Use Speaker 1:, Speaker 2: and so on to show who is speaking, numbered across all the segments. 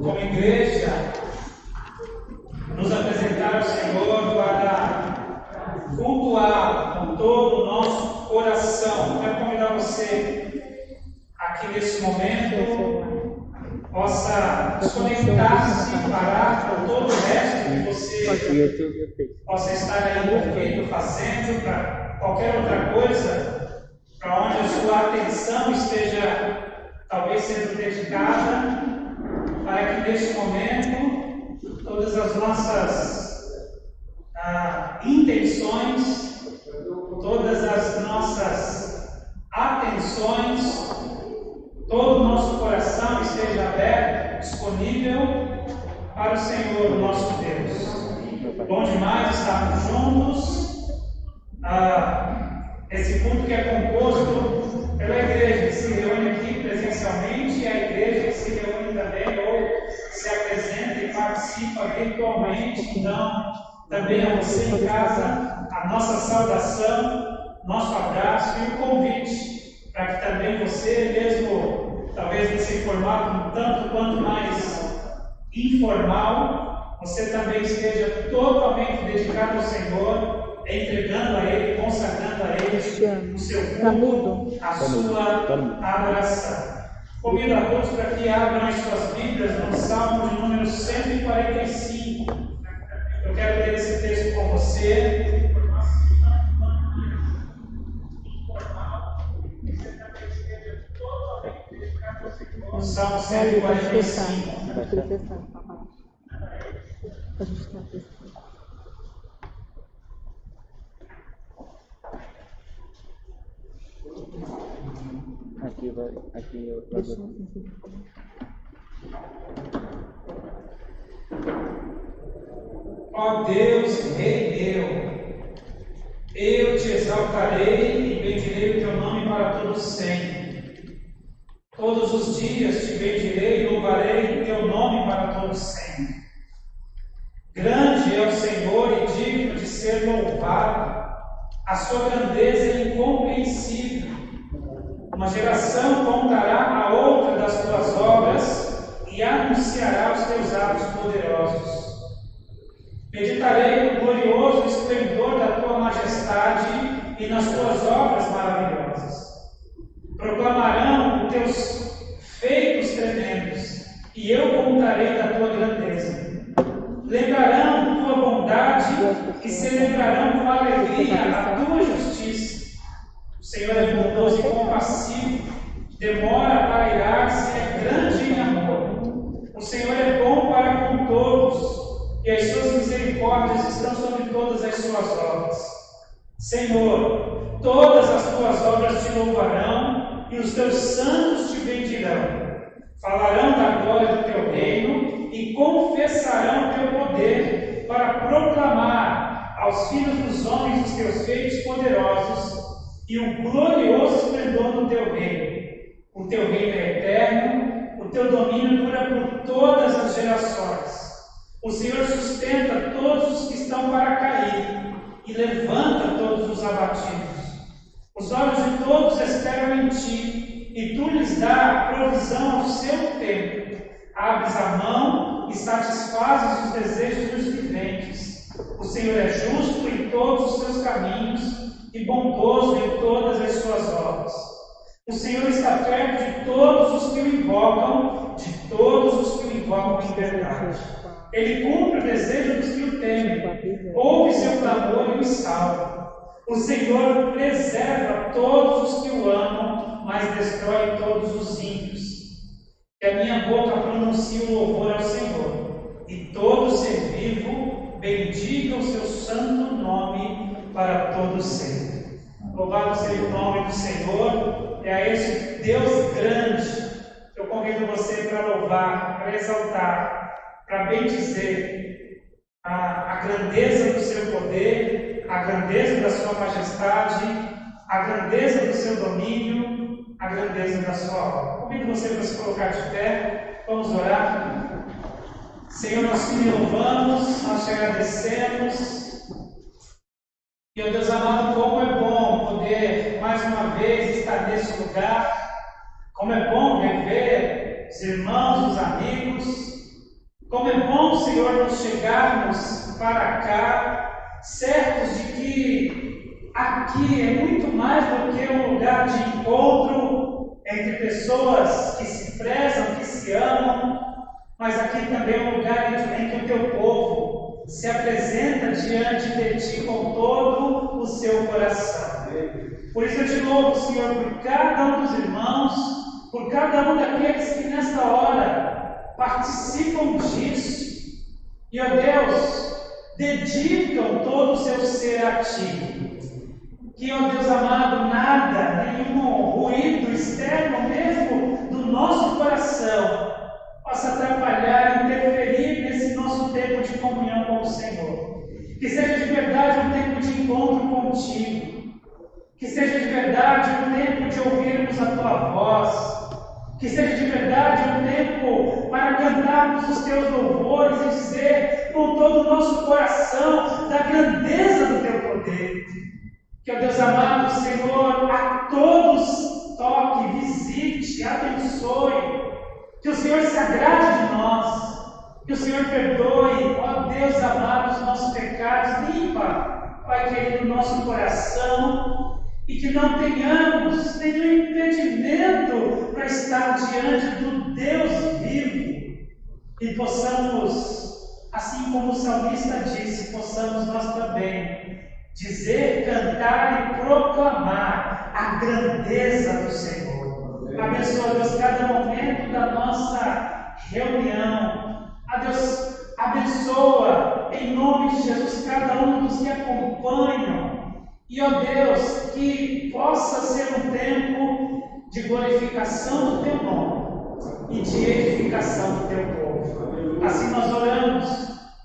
Speaker 1: Como igreja, nos apresentar ao Senhor para cultuar com todo o nosso coração. Quero convidar você aqui nesse momento, possa desconectar-se, parar com todo o resto que você possa estar aí envolvido, fazendo, para qualquer outra coisa, para onde a sua atenção esteja talvez sendo dedicada, para que neste momento todas as nossas intenções, todas as nossas atenções, todo o nosso coração esteja aberto, disponível para o Senhor, nosso Deus. Bom demais estarmos juntos. Esse culto que é composto pela igreja que se reúne aqui presencialmente e a igreja que se reúne também ou se apresenta e participa virtualmente. Então, também a você em casa, a nossa saudação, nosso abraço e o convite para que também você, mesmo talvez nesse formato um tanto quanto mais informal, você também esteja totalmente dedicado ao Senhor, entregando a Ele, consagrando a Ele o seu culto, a sua adoração. Convido a todos para que abram as suas Bíblias no Salmo de número 145. Eu quero ler esse texto com você. O Salmo 145.
Speaker 2: Aqui eu
Speaker 1: Ó Deus, Rei meu, eu te exaltarei e bendirei o teu nome para todos sempre. Todos os dias te bendirei e louvarei o teu nome para todos sempre. Grande é o Senhor e digno de ser louvado, a sua grandeza é incompreensível. Uma geração contará a outra das tuas obras e anunciará os teus atos poderosos. Meditarei no glorioso esplendor da tua majestade e nas tuas obras maravilhosas. Proclamarão os teus feitos tremendos, e eu contarei da tua grandeza. Lembrarão tua bondade e celebrarão com alegria a tua justiça. O Senhor é bondoso e compassivo, demora para irar-se, é grande em amor. O Senhor é bom para com todos, e as suas misericórdias estão sobre todas as suas obras. Senhor, todas as tuas obras te louvarão, e os teus santos te bendirão. Falarão da glória do teu reino e confessarão o teu poder para proclamar aos filhos dos homens os teus feitos poderosos e o glorioso esplendor do teu reino. O teu reino é eterno, o teu domínio dura por todas as gerações. O Senhor sustenta todos os que estão para cair e levanta todos os abatidos. Os olhos de todos esperam em ti, e tu lhes dá provisão ao seu tempo. Abres a mão e satisfazes os desejos dos viventes. O Senhor é justo em todos os seus caminhos e bondoso em todas as suas obras. O Senhor está perto de todos os que o invocam, de todos os que o invocam em verdade. Ele cumpre o desejo dos que o temem, ouve seu clamor e o salva. O Senhor preserva todos os que o amam, mas destrói todos os ímpios. Que a minha boca pronuncie o louvor ao Senhor, e todo ser vivo bendiga o seu santo nome para todo sempre. Louvado seja o nome do Senhor, é a esse Deus grande que eu convido você para louvar, para exaltar, para bendizer a grandeza do seu poder, a grandeza da sua majestade, a grandeza do seu domínio, a grandeza da sua obra. Convido você para se colocar de pé, vamos orar. Senhor, nós te louvamos, nós te agradecemos. Meu Deus amado, como é bom poder mais uma vez estar nesse lugar, como é bom rever os irmãos, os amigos. Como é bom, Senhor, nos chegarmos para cá, certos de que aqui é muito mais do que um lugar de encontro entre pessoas que se prezam, que se amam, mas aqui também é um lugar em que o teu povo se apresenta diante de ti com todo o seu coração. Por isso eu te louvo, Senhor, por cada um dos irmãos, por cada um daqueles que nesta hora participam disso e, ó Deus, dedicam todo o seu ser a ti. Que, ó Deus amado, nada, nenhum ruído externo mesmo do nosso coração possa atrapalhar, interferir nesse nosso tempo de comunhão com o Senhor. Que seja de verdade um tempo de encontro contigo. Que seja de verdade um tempo de ouvirmos a tua voz. Que seja de verdade um tempo para cantarmos os teus louvores e dizer com todo o nosso coração da grandeza do teu poder. Que, ó Deus amado, Senhor, a todos toque, visite, abençoe. Que o Senhor se agrade de nós. Que o Senhor perdoe, ó Deus amado, os nossos pecados. Limpa, Pai querido, o nosso coração. E que não tenhamos nenhum impedimento para estar diante do Deus vivo. E possamos, assim como o salmista disse, possamos nós também dizer, cantar e proclamar a grandeza do Senhor. Abençoa, Deus, cada momento da nossa reunião. A Deus, abençoa, em nome de Jesus, cada um dos que acompanham. E, ó Deus, que possa ser um tempo de glorificação do Teu nome e de edificação do Teu povo. Assim nós oramos,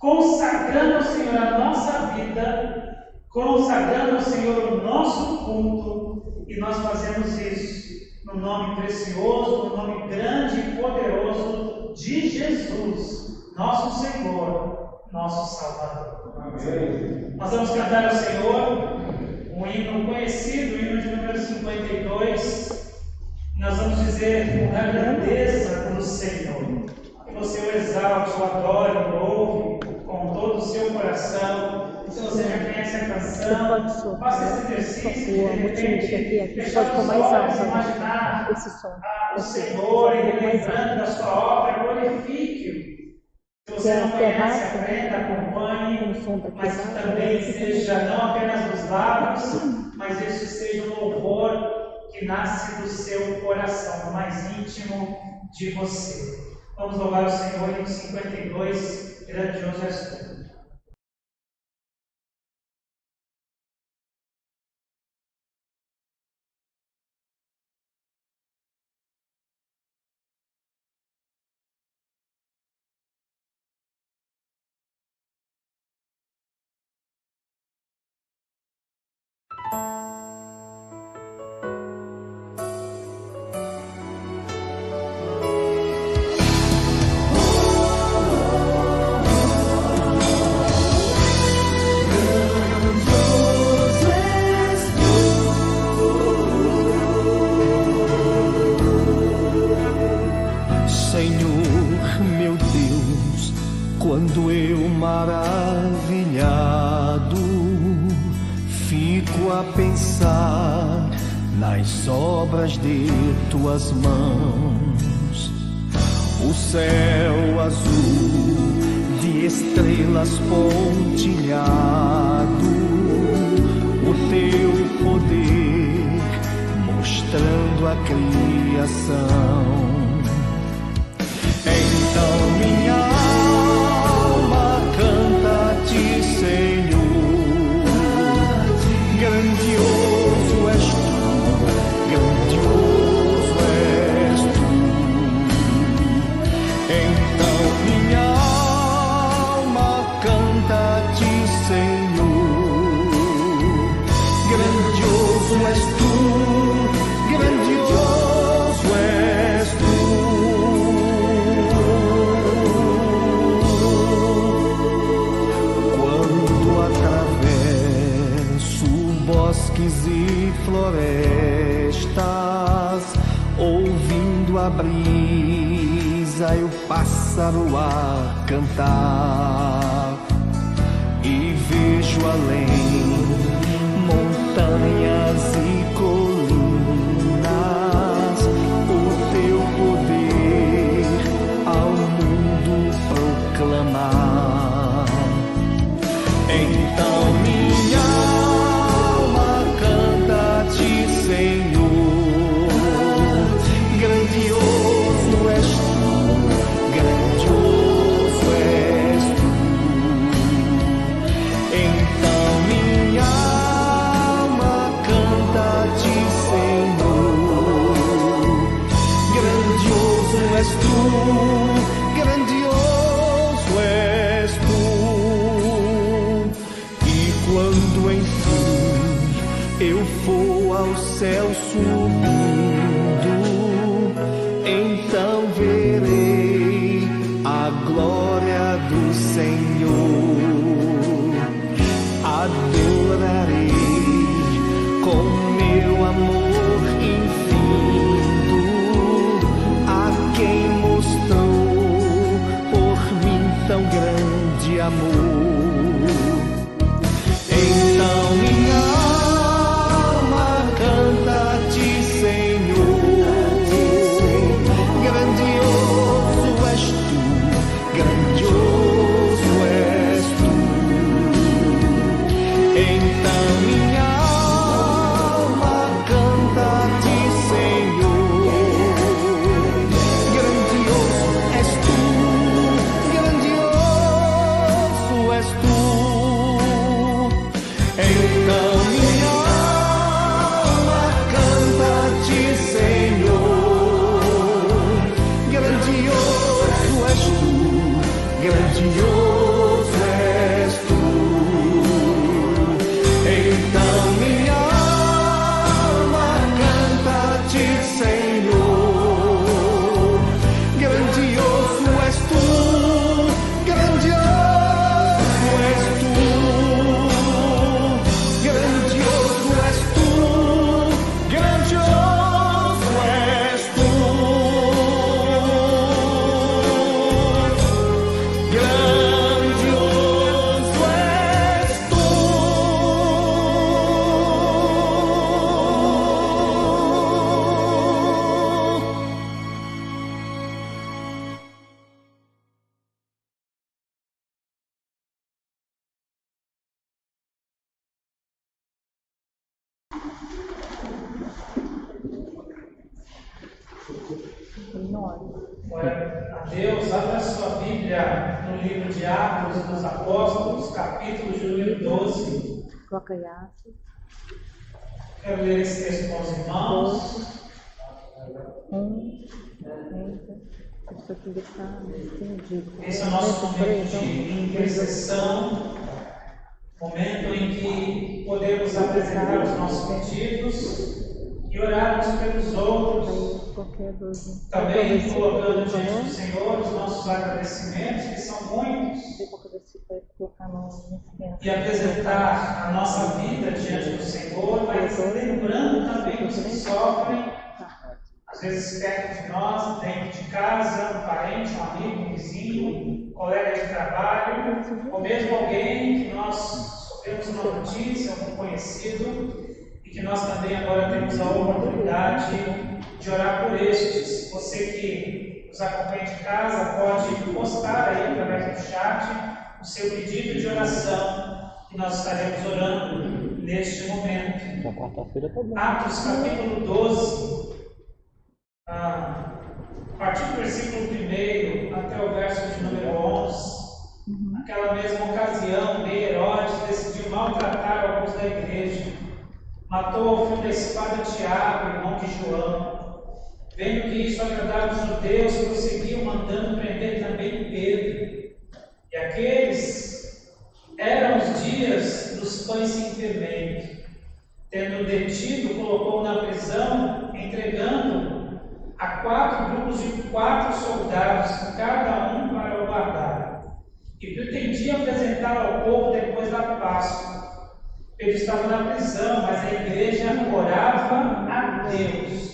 Speaker 1: consagrando ao Senhor a nossa vida, consagrando ao Senhor o nosso culto, e nós fazemos isso no nome precioso, no nome grande e poderoso de Jesus, nosso Senhor, nosso Salvador. Amém. Nós vamos cantar ao Senhor um hino conhecido, o hino de número 52. Nós vamos dizer a grandeza do Senhor. Que você o exalte, o adore, o louve com todo o seu coração. Se você já conhece a canção, faça esse exercício de repente deixar os olhos, imaginar o Senhor e lembrando da sua obra, glorifique-o. Se você não conhece, aprenda, acompanhe, mas que também seja não apenas dos lábios, mas isso seja um louvor que nasce do seu coração, do mais íntimo de você. Vamos louvar o Senhor em 52, grandioso és tu.
Speaker 2: Quando eu maravilhado fico a pensar nas obras de tuas mãos, o céu azul de estrelas pontilhado, o teu poder mostrando a criação. Então minha Senhor, grandioso és tu, grandioso és tu. Então minha alma canta-te, Senhor, grandioso és tu, grandioso és tu. Bosques e florestas, ouvindo abrir sai o pássaro a cantar e vejo além montanhas e colinas o teu poder ao mundo proclamar. Então minha alma canta-te, Senhor. Grandioso és tu, grandioso és tu. Então minha alma canta-te, Senhor. Grandioso és tu, grandioso és tu. E quando enfim eu for ao céu subindo, então verei a glória do Senhor. Adorarei com meu amor infinito a quem mostrou por mim tão grande amor. Então minha alma canta-te, Senhor. Grandioso és tu, grandioso és tu. Então minha alma canta-te, Senhor. Grandioso és tu, grandioso és tu. Então minha alma canta-te, Senhor. Grandioso és tu, grandioso és tu. Então minha alma canta-te, Senhor. Grandioso és tu, grandioso és tu. Grandioso és tu, grandioso és tu. Grandioso és tu.
Speaker 1: Glória a Deus, abra sua Bíblia no livro de Atos dos Apóstolos, capítulo de número 12.
Speaker 3: Coloca aí Atos.
Speaker 1: Quero ler esse texto com os irmãos.
Speaker 3: 30. Isso aqui está estendido.
Speaker 1: Esse é o nosso momento de intercessão, momento em que podemos apresentar os nossos pedidos e orarmos pelos outros. Também colocando diante do Senhor os nossos agradecimentos, que são muitos, e apresentar a nossa vida diante do Senhor, mas lembrando também os que sofrem, às vezes perto de nós, dentro de casa, um parente, um amigo, um vizinho, um colega de trabalho, ou mesmo alguém que nós sofremos uma notícia, algum conhecido, e que nós também agora temos a oportunidade de orar por estes. Você que nos acompanha de casa pode postar aí através do chat o seu pedido de oração, que nós estaremos orando neste momento. Atos capítulo 12, a partir do versículo 1 até o verso de número 11. Naquela mesma ocasião, Herodes decidiu maltratar alguns da igreja. Matou ao fio da espada Tiago, irmão de João. Vendo que isso agradava os judeus, prosseguiu mandando prender também Pedro. E aqueles eram os dias dos pães sem fermento. Tendo detido, colocou na prisão, entregando a 4 grupos de 4 soldados, cada um para o guardar. E pretendia apresentar ao povo depois da Páscoa. Ele estava na prisão, mas a igreja orava a Deus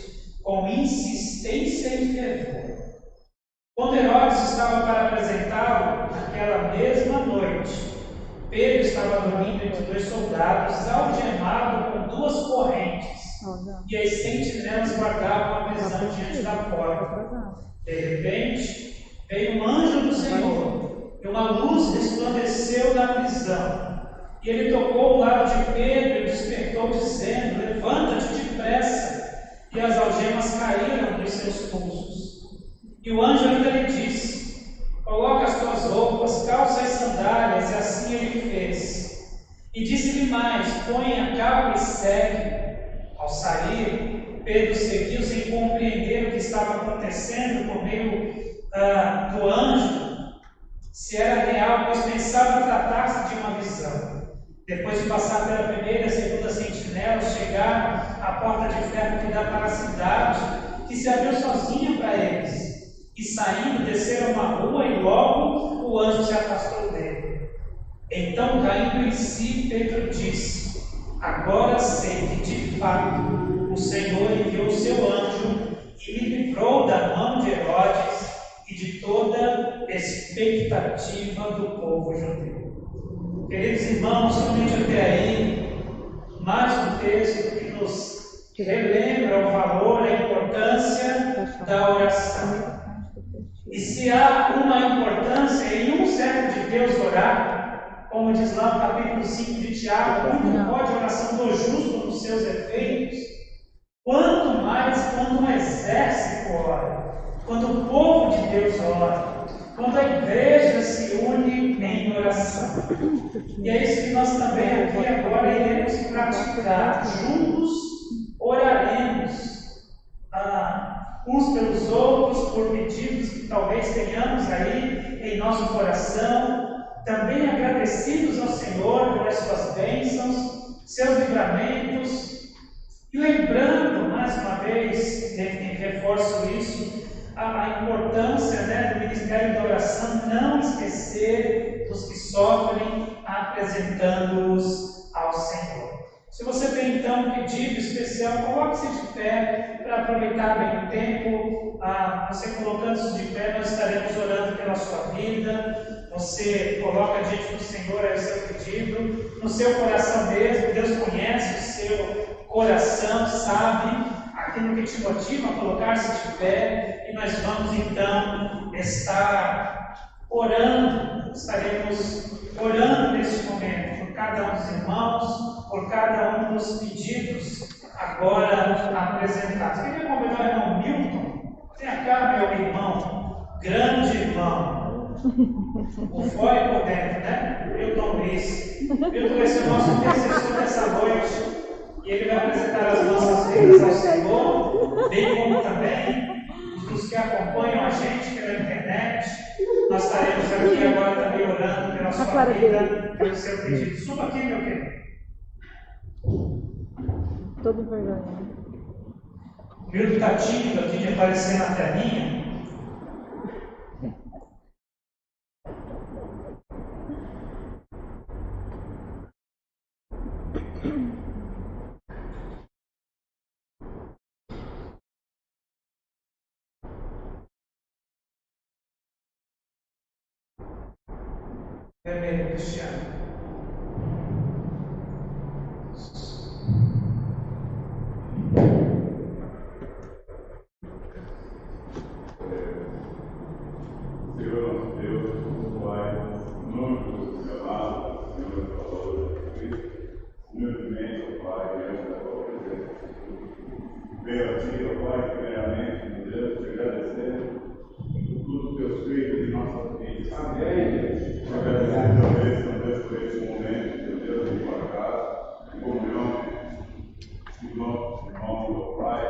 Speaker 1: com insistência e fervor. Quando Herodes estava para apresentá-lo, naquela mesma noite, Pedro estava dormindo entre dois soldados, algemado com duas correntes, e as sentinelas guardavam a prisão diante da porta. De repente, veio um anjo do Senhor, e uma luz resplandeceu na prisão. E ele tocou o lado de Pedro e despertou, dizendo: levanta-te depressa. E as algemas caíram dos seus pulsos. E o anjo ainda lhe disse: coloca as tuas roupas, calça as sandálias. E assim ele fez. E disse-lhe mais: põe a capa e segue. Ao sair, Pedro seguiu sem compreender o que estava acontecendo por meio do anjo, se era real, pois pensava tratar-se de uma visão. Depois de passar pela primeira e segunda sentinela, chegaram à porta de ferro que dá para a cidade, que se abriu sozinha para eles. E saindo, desceram uma rua e logo o anjo se afastou dele. Então, caindo em si, Pedro disse: agora sei que de fato o Senhor enviou o seu anjo e me livrou da mão de Herodes e de toda expectativa do povo judeu. Queridos irmãos, somente até aí, mais um texto que nos relembra o valor, a importância da oração. E se há uma importância em um servo de Deus orar, como diz lá no capítulo 5 de Tiago, muito pode a oração do justo nos seus efeitos, quanto mais quando um exército ora, quando o povo de Deus ora, quando a igreja se une em oração. E é isso que nós também aqui agora iremos praticar. Juntos oraremos uns pelos outros, por pedidos que talvez tenhamos aí em nosso coração, também agradecidos ao Senhor pelas suas bênçãos, seus livramentos, e lembrando, mais uma vez, reforço isso, a importância do ministério da oração, não esquecer dos que sofrem, apresentando-os ao Senhor. Se você tem então um pedido especial, coloque-se de pé para aproveitar bem o tempo. Você colocando-se de pé, nós estaremos orando pela sua vida. Você coloca diante do Senhor aí o seu pedido, no seu coração mesmo. Deus conhece o seu coração, sabe aquilo que te motiva a colocar-se de pé, e nós vamos então estar orando, estaremos orando neste momento por cada um dos irmãos, por cada um dos pedidos agora apresentados. Queria convidar o irmão Milton, vem cá, meu irmão, grande irmão, por fora e por dentro, né? Milton Luiz. Milton vai ser o nosso intercessor dessa noite. E ele vai apresentar as nossas vidas ao Senhor, bem como também os que acompanham a gente pela internet. Nós estaremos aqui agora também orando pela sua vida, pelo seu pedido. Suba aqui, meu querido.
Speaker 3: Todo vergonha.
Speaker 1: O Milton está tímido aqui de aparecer na telinha. Vermelho, Cristiano.
Speaker 4: Senhor nosso Deus, Pai, em nome do seu amado, Senhor e Salvador Jesus Cristo, humildemente, ó Pai, diante da tua presença. Venho a ti, ó Pai, primeiramente, meu Deus, te agradecer por tudo que teus feitos em nossas vidas. Amém. Te agradecer também, Senhor Deus, por este momento, meu Deus, de tua casa, de comunhão, dos nossos irmãos, ó Pai,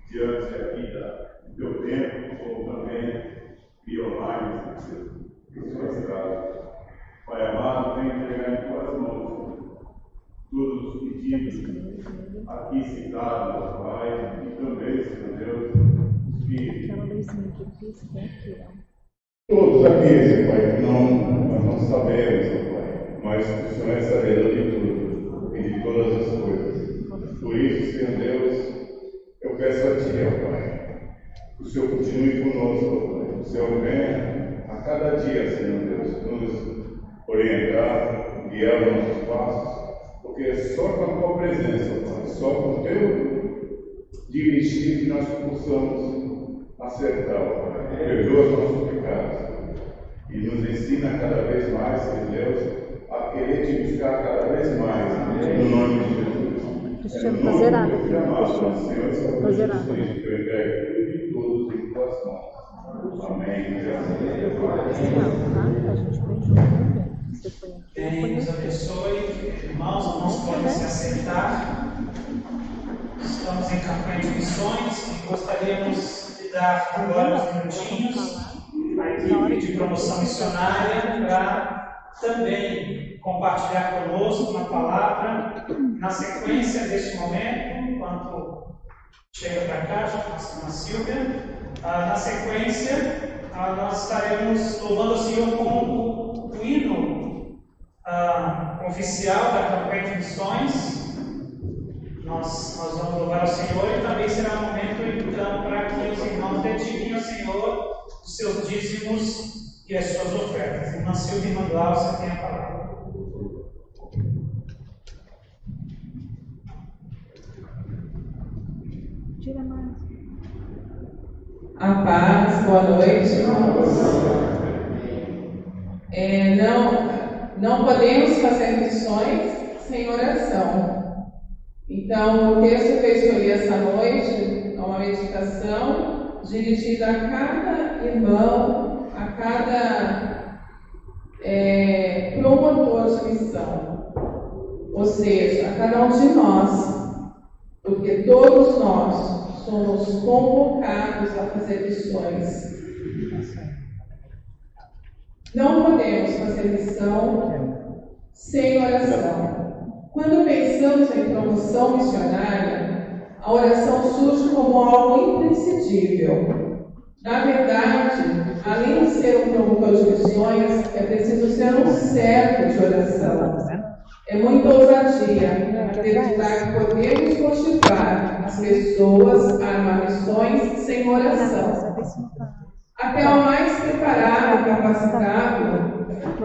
Speaker 4: diante aqui do teu tempo, como também e online, em suas casas. Pai amado, vem entregar em tuas mãos todos os pedidos aqui citados, ó Pai, e também, Senhor Deus, os que todos aqui, Senhor Pai, que nós não sabemos, ó Pai, mas o Senhor é sabedor de tudo e de todas as coisas. Por isso, Senhor Deus, eu peço a Ti, ó Pai, o Senhor continue conosco, Pai. O Senhor venha a cada dia, Senhor Deus, nos orientar, guiar os nossos passos, porque é só com a Tua presença, Pai, só com o Teu dirigir que nós possamos acertar, Pai. Perdoa os nossos pecados e nos ensina cada vez mais, Senhor Deus, a querer Te buscar cada vez mais, no nome de Jesus.
Speaker 3: Cristiano, fazer nada, Cristiano.
Speaker 4: Senhor,
Speaker 3: Fazer nada.
Speaker 4: eu entrego tudo e todos em Tuas mãos. Amém. Graças a Deus.
Speaker 3: Não, tá? A gente vem junto também. Você põe aqui, eu
Speaker 1: Deus
Speaker 3: ponho
Speaker 1: nos
Speaker 3: aqui.
Speaker 1: abençoe. Irmãos podem se assentar. Estamos em campanha de missões e gostaríamos de dar agora uns minutinhos à equipe de promoção missionária para também compartilhar conosco uma palavra. Na sequência deste momento, enquanto chega para cá, já com a Silvia, na sequência nós estaremos louvando o Senhor com o hino oficial da campanha de missões. Nós vamos louvar o Senhor e também será um momento, então, para que os irmãos dediquem ao Senhor os seus dízimos e as suas ofertas. Irmã Silvia e irmã Glaucia tem a palavra.
Speaker 3: Tira mais.
Speaker 5: A paz, boa noite, irmãos. Não podemos fazer missões sem oração. Então, o texto que eu escolhi essa noite é uma meditação dirigida a cada irmão, a cada promotor de missão, ou seja, a cada um de nós, porque todos nós somos convocados a fazer missões. Não podemos fazer missão sem oração. Quando pensamos em promoção missionária, a oração surge como algo imprescindível. Na verdade, além de ser um promotor de missões, é preciso ser um servo de oração. É muita ousadia acreditar que podemos motivar as pessoas a armar missões sem oração. Até o mais preparado e capacitado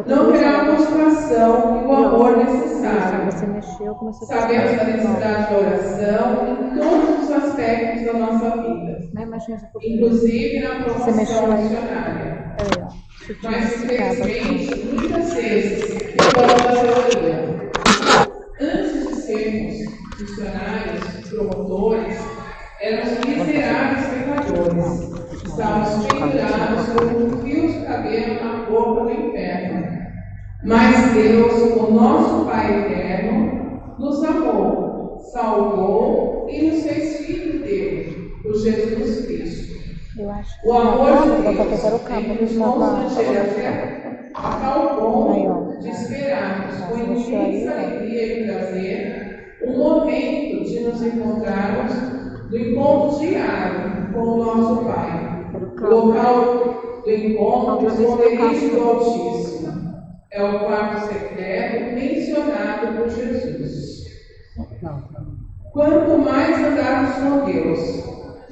Speaker 5: não terá a motivação e o amor necessário. Sabemos da necessidade da oração em todos os aspectos da nossa vida, inclusive na promoção missionária. Mas, infelizmente, muitas vezes, falamos da teoria. Antes de sermos missionários, promotores, éramos miseráveis pecadores. Estávamos pendurados como um fio de cabelo na boca do inferno. Mas Deus, o nosso Pai eterno, nos amou, salvou e nos fez filhos dele, por Jesus Cristo. O amor de Deus tem que nos constranger a tal ponto de esperarmos com imensa alegria e prazer o momento de nos encontrarmos no encontro diário com o nosso Pai. O local do encontro, o esconderijo do Altíssimo, é o quarto secreto mencionado por Jesus. Quanto mais andarmos com Deus,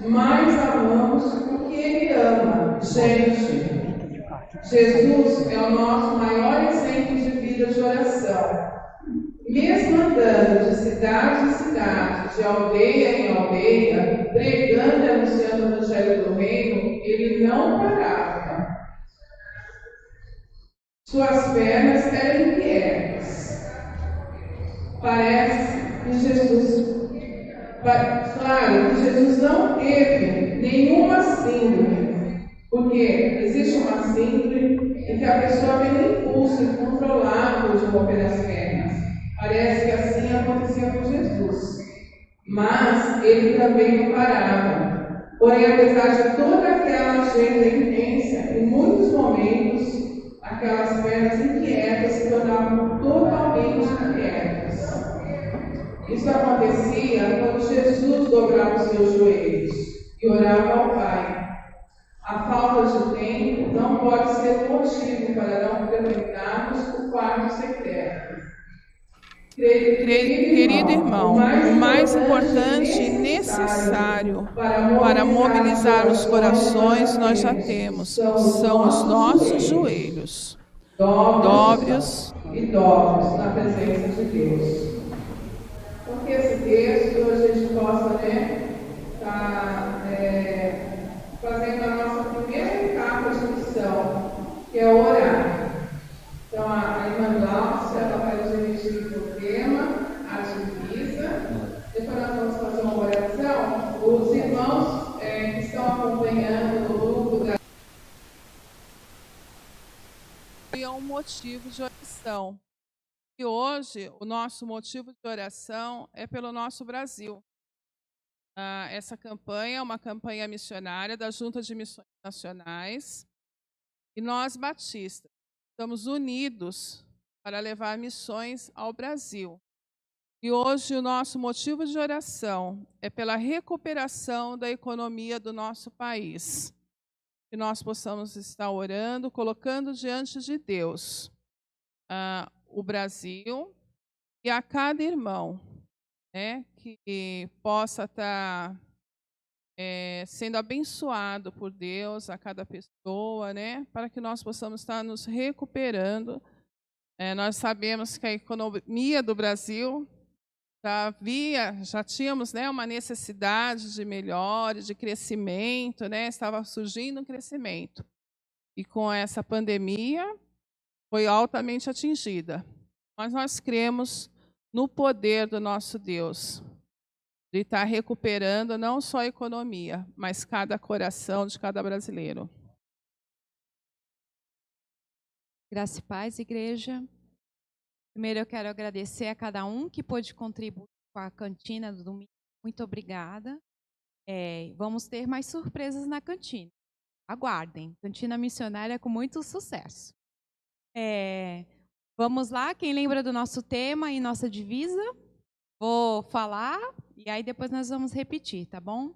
Speaker 5: mais amamos o que Ele ama. Gente, Jesus é o nosso maior exemplo de vida de oração. Mesmo andando de cidade em cidade, de aldeia em aldeia, pregando e anunciando o Evangelho do Reino, ele não parava. Suas pernas eram inquietas. Parece que claro que Jesus não teve nenhuma síndrome, porque existe uma síndrome em que a pessoa tem um impulso incontrolável de mover as pernas. Parece que assim acontecia com Jesus. Mas ele também não parava. Porém, apesar de toda aquela agenda intensa, em muitos momentos, aquelas pernas inquietas se tornavam totalmente inquietas. Isso acontecia quando Jesus dobrava os seus joelhos e orava ao Pai. A falta de tempo não pode ser motivo para não frequentarmos o quarto secreto.
Speaker 6: Querido irmão, o mais importante e necessário para mobilizar os corações nós já temos, são os nossos joelhos, dóbrios
Speaker 5: e dóbrios na presença de Deus. Então, que esse texto a gente possa, estar fazendo a nossa primeira etapa de missão, que é orar. Então, a irmã Glaucia, ela vai dirigir o tema, a divisa. Depois nós vamos fazer uma oração. Os irmãos que estão acompanhando no grupo da...
Speaker 6: é um motivo de oração. E hoje, o nosso motivo de oração é pelo nosso Brasil. Essa campanha é uma campanha missionária da Junta de Missões Nacionais. E nós, batistas, estamos unidos para levar missões ao Brasil. E hoje o nosso motivo de oração é pela recuperação da economia do nosso país. Que nós possamos estar orando, colocando diante de Deus o Brasil e a cada irmão, que possa estar sendo abençoado por Deus, a cada pessoa, para que nós possamos estar nos recuperando. Nós sabemos que a economia do Brasil já tínhamos uma necessidade de melhora, de crescimento, estava surgindo um crescimento. E com essa pandemia foi altamente atingida. Mas nós cremos no poder do nosso Deus, de estar recuperando não só a economia, mas cada coração de cada brasileiro.
Speaker 7: Graça e paz, igreja. Primeiro eu quero agradecer a cada um que pôde contribuir com a cantina do domingo. Muito obrigada. Vamos ter mais surpresas na cantina. Aguardem. Cantina missionária com muito sucesso. Vamos lá, quem lembra do nosso tema e nossa divisa? Vou falar e aí depois nós vamos repetir, tá bom?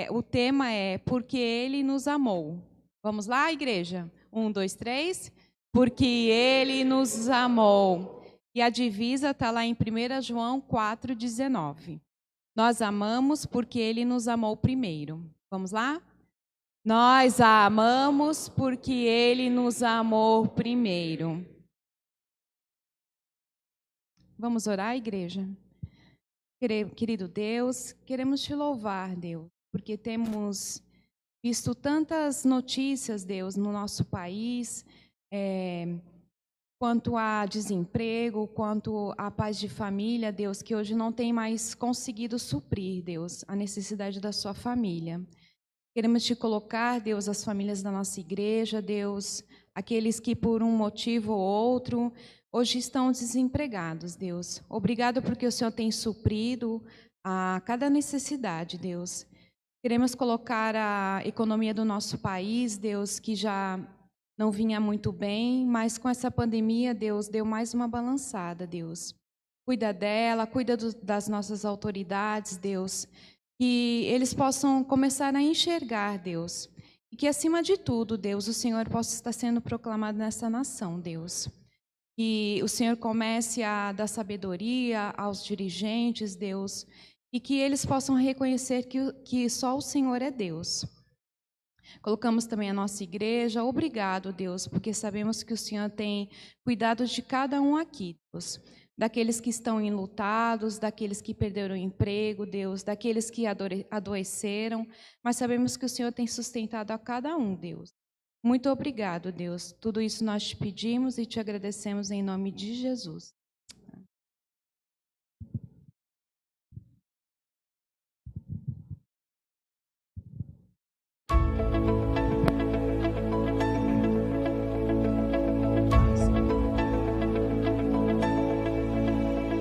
Speaker 7: O tema é Porque Ele nos amou. Vamos lá, igreja? 1, 2, 3. Porque Ele nos amou. E a divisa está lá em 1 João 4,19. Nós amamos porque Ele nos amou primeiro. Vamos lá? Nós a amamos porque Ele nos amou primeiro. Vamos orar, igreja? Querido Deus, queremos te louvar, Deus, porque temos visto tantas notícias, Deus, no nosso país, quanto a desemprego, quanto a paz de família, Deus, que hoje não tem mais conseguido suprir, Deus, a necessidade da sua família. Queremos te colocar, Deus, as famílias da nossa igreja, Deus, aqueles que por um motivo ou outro hoje estão desempregados, Deus. Obrigado porque o Senhor tem suprido a cada necessidade, Deus. Queremos colocar a economia do nosso país, Deus, que já não vinha muito bem, mas com essa pandemia, Deus, deu mais uma balançada, Deus. Cuida dela, cuida das nossas autoridades, Deus, que eles possam começar a enxergar, Deus, e que, acima de tudo, Deus, o Senhor possa estar sendo proclamado nessa nação, Deus. Que o Senhor comece a dar sabedoria aos dirigentes, Deus, e que eles possam reconhecer que só o Senhor é Deus. Colocamos também a nossa igreja. Obrigado, Deus, porque sabemos que o Senhor tem cuidado de cada um aqui, Deus. Daqueles que estão enlutados, daqueles que perderam o emprego, Deus, daqueles que adoeceram, mas sabemos que o Senhor tem sustentado a cada um, Deus. Muito obrigado, Deus. Tudo isso nós te pedimos e te agradecemos em nome de Jesus.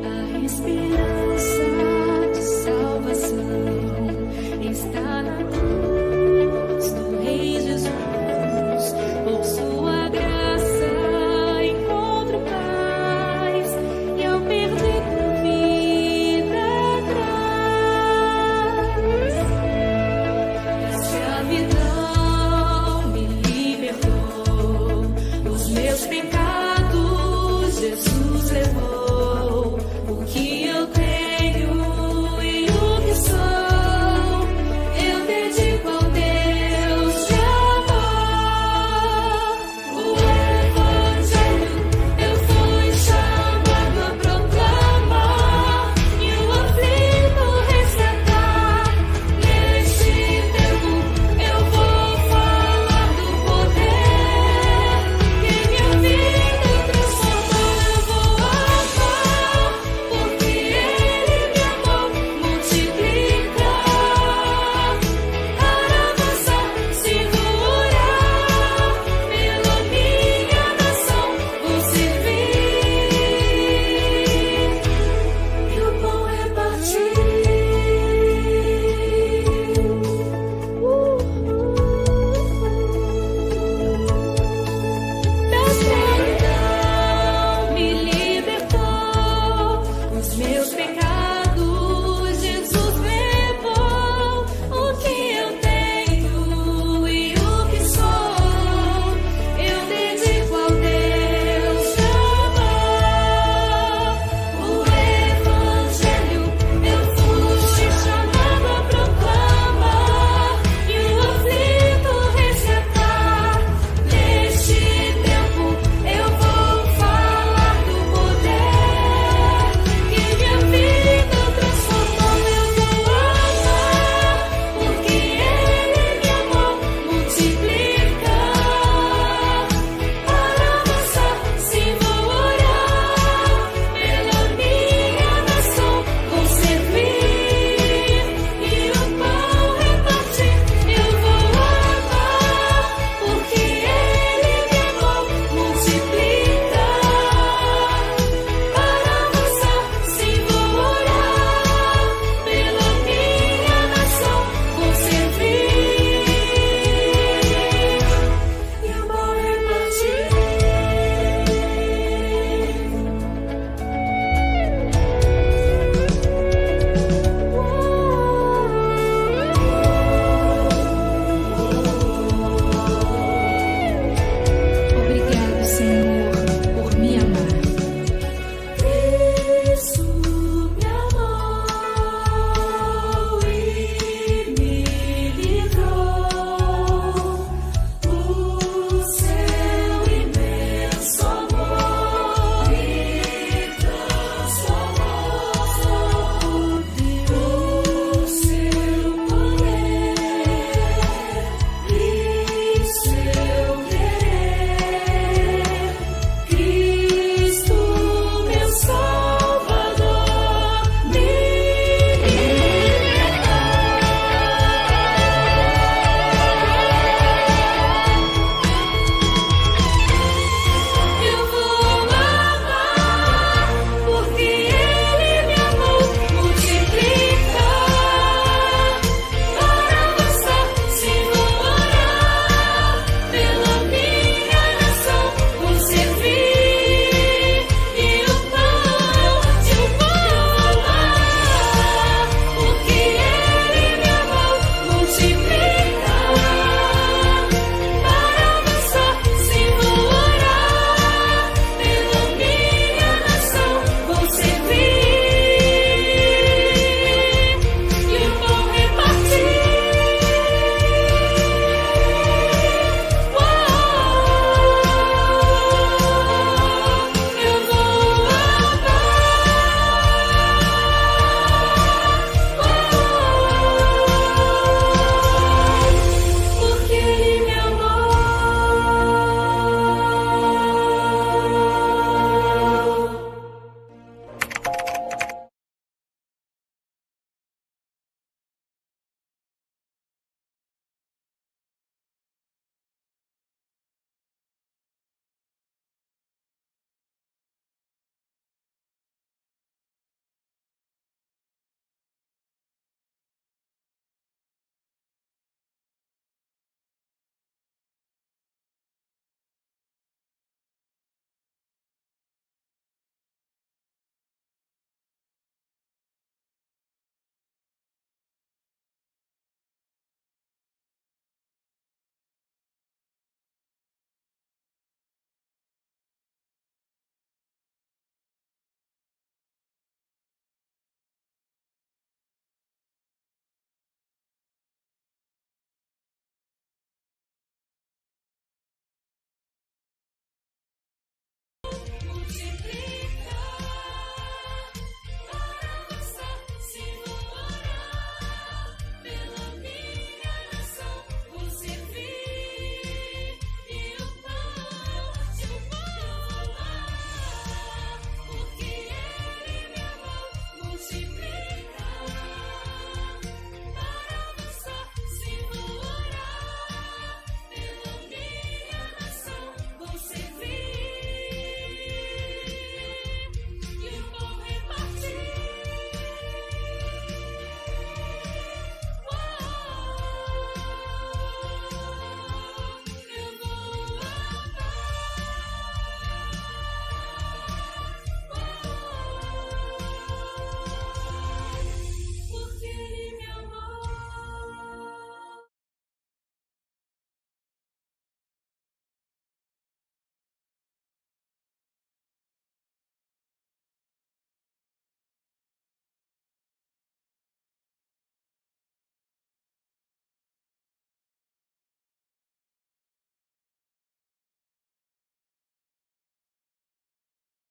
Speaker 8: A esperança de salvação está na cruz do Rei Jesus. Por sua graça encontro paz e ao perder a vida atrás. A escravidão me libertou, os meus pecados Jesus levou.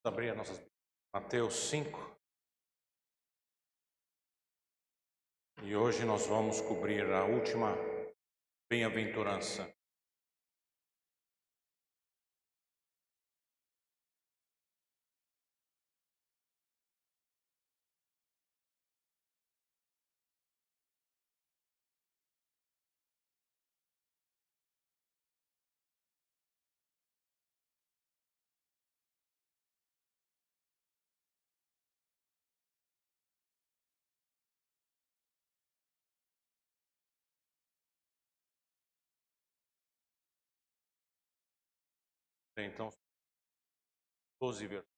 Speaker 9: Abrir as nossas Mateus 5. E hoje nós vamos cobrir a última bem-aventurança. Então, 12 versículos.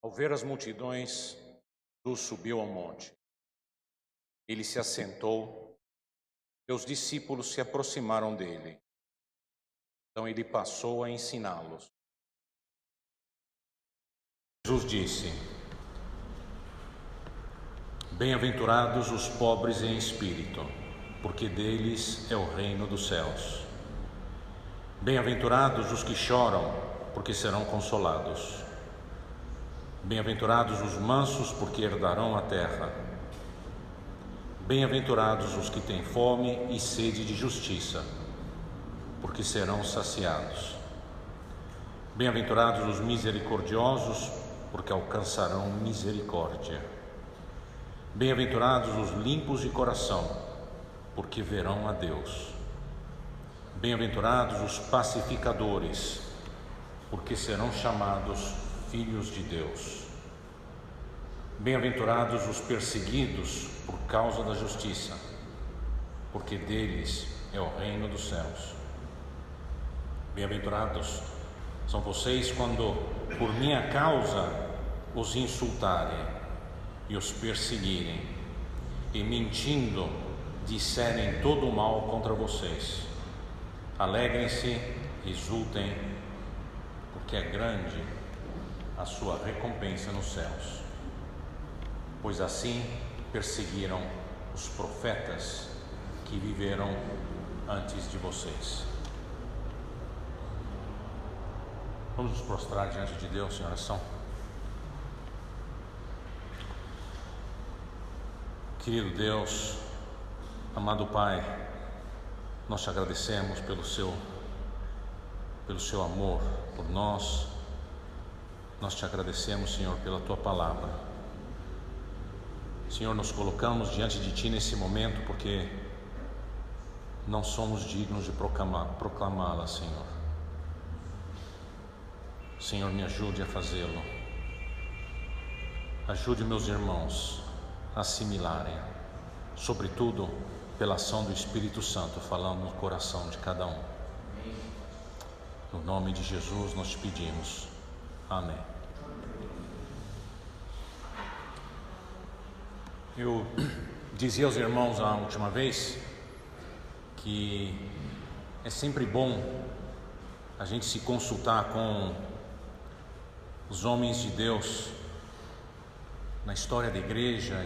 Speaker 9: Ao ver as multidões, Jesus subiu ao monte. Ele se assentou, e os discípulos se aproximaram dele. Então ele passou a ensiná-los. Jesus disse: Bem-aventurados os pobres em espírito, porque deles é o reino dos céus. Bem-aventurados os que choram, porque serão consolados. Bem-aventurados os mansos, porque herdarão a terra. Bem-aventurados os que têm fome e sede de justiça, porque serão saciados. Bem-aventurados os misericordiosos, porque alcançarão misericórdia. Bem-aventurados os limpos de coração, porque verão a Deus. Bem-aventurados os pacificadores, porque serão chamados filhos de Deus. Bem-aventurados os perseguidos por causa da justiça, porque deles é o reino dos céus. Bem-aventurados são vocês quando, por minha causa, os insultarem e os perseguirem, e mentindo disserem todo o mal contra vocês. Alegrem-se, exultem, porque é grande a sua recompensa nos céus, pois assim perseguiram os profetas que viveram antes de vocês. Vamos nos prostrar diante de Deus em oração. Querido Deus, amado Pai, nós te agradecemos pelo seu amor por nós. Nós te agradecemos, Senhor, pela Tua palavra. Senhor, nos colocamos diante de Ti nesse momento porque não somos dignos de proclamá-la, Senhor. Senhor, me ajude a fazê-lo. Ajude meus irmãos a assimilarem, sobretudo pela ação do Espírito Santo falando no coração de cada um. No nome de Jesus nós te pedimos. Amém. Eu dizia aos irmãos a última vez que é sempre bom a gente se consultar com os homens de Deus na história da igreja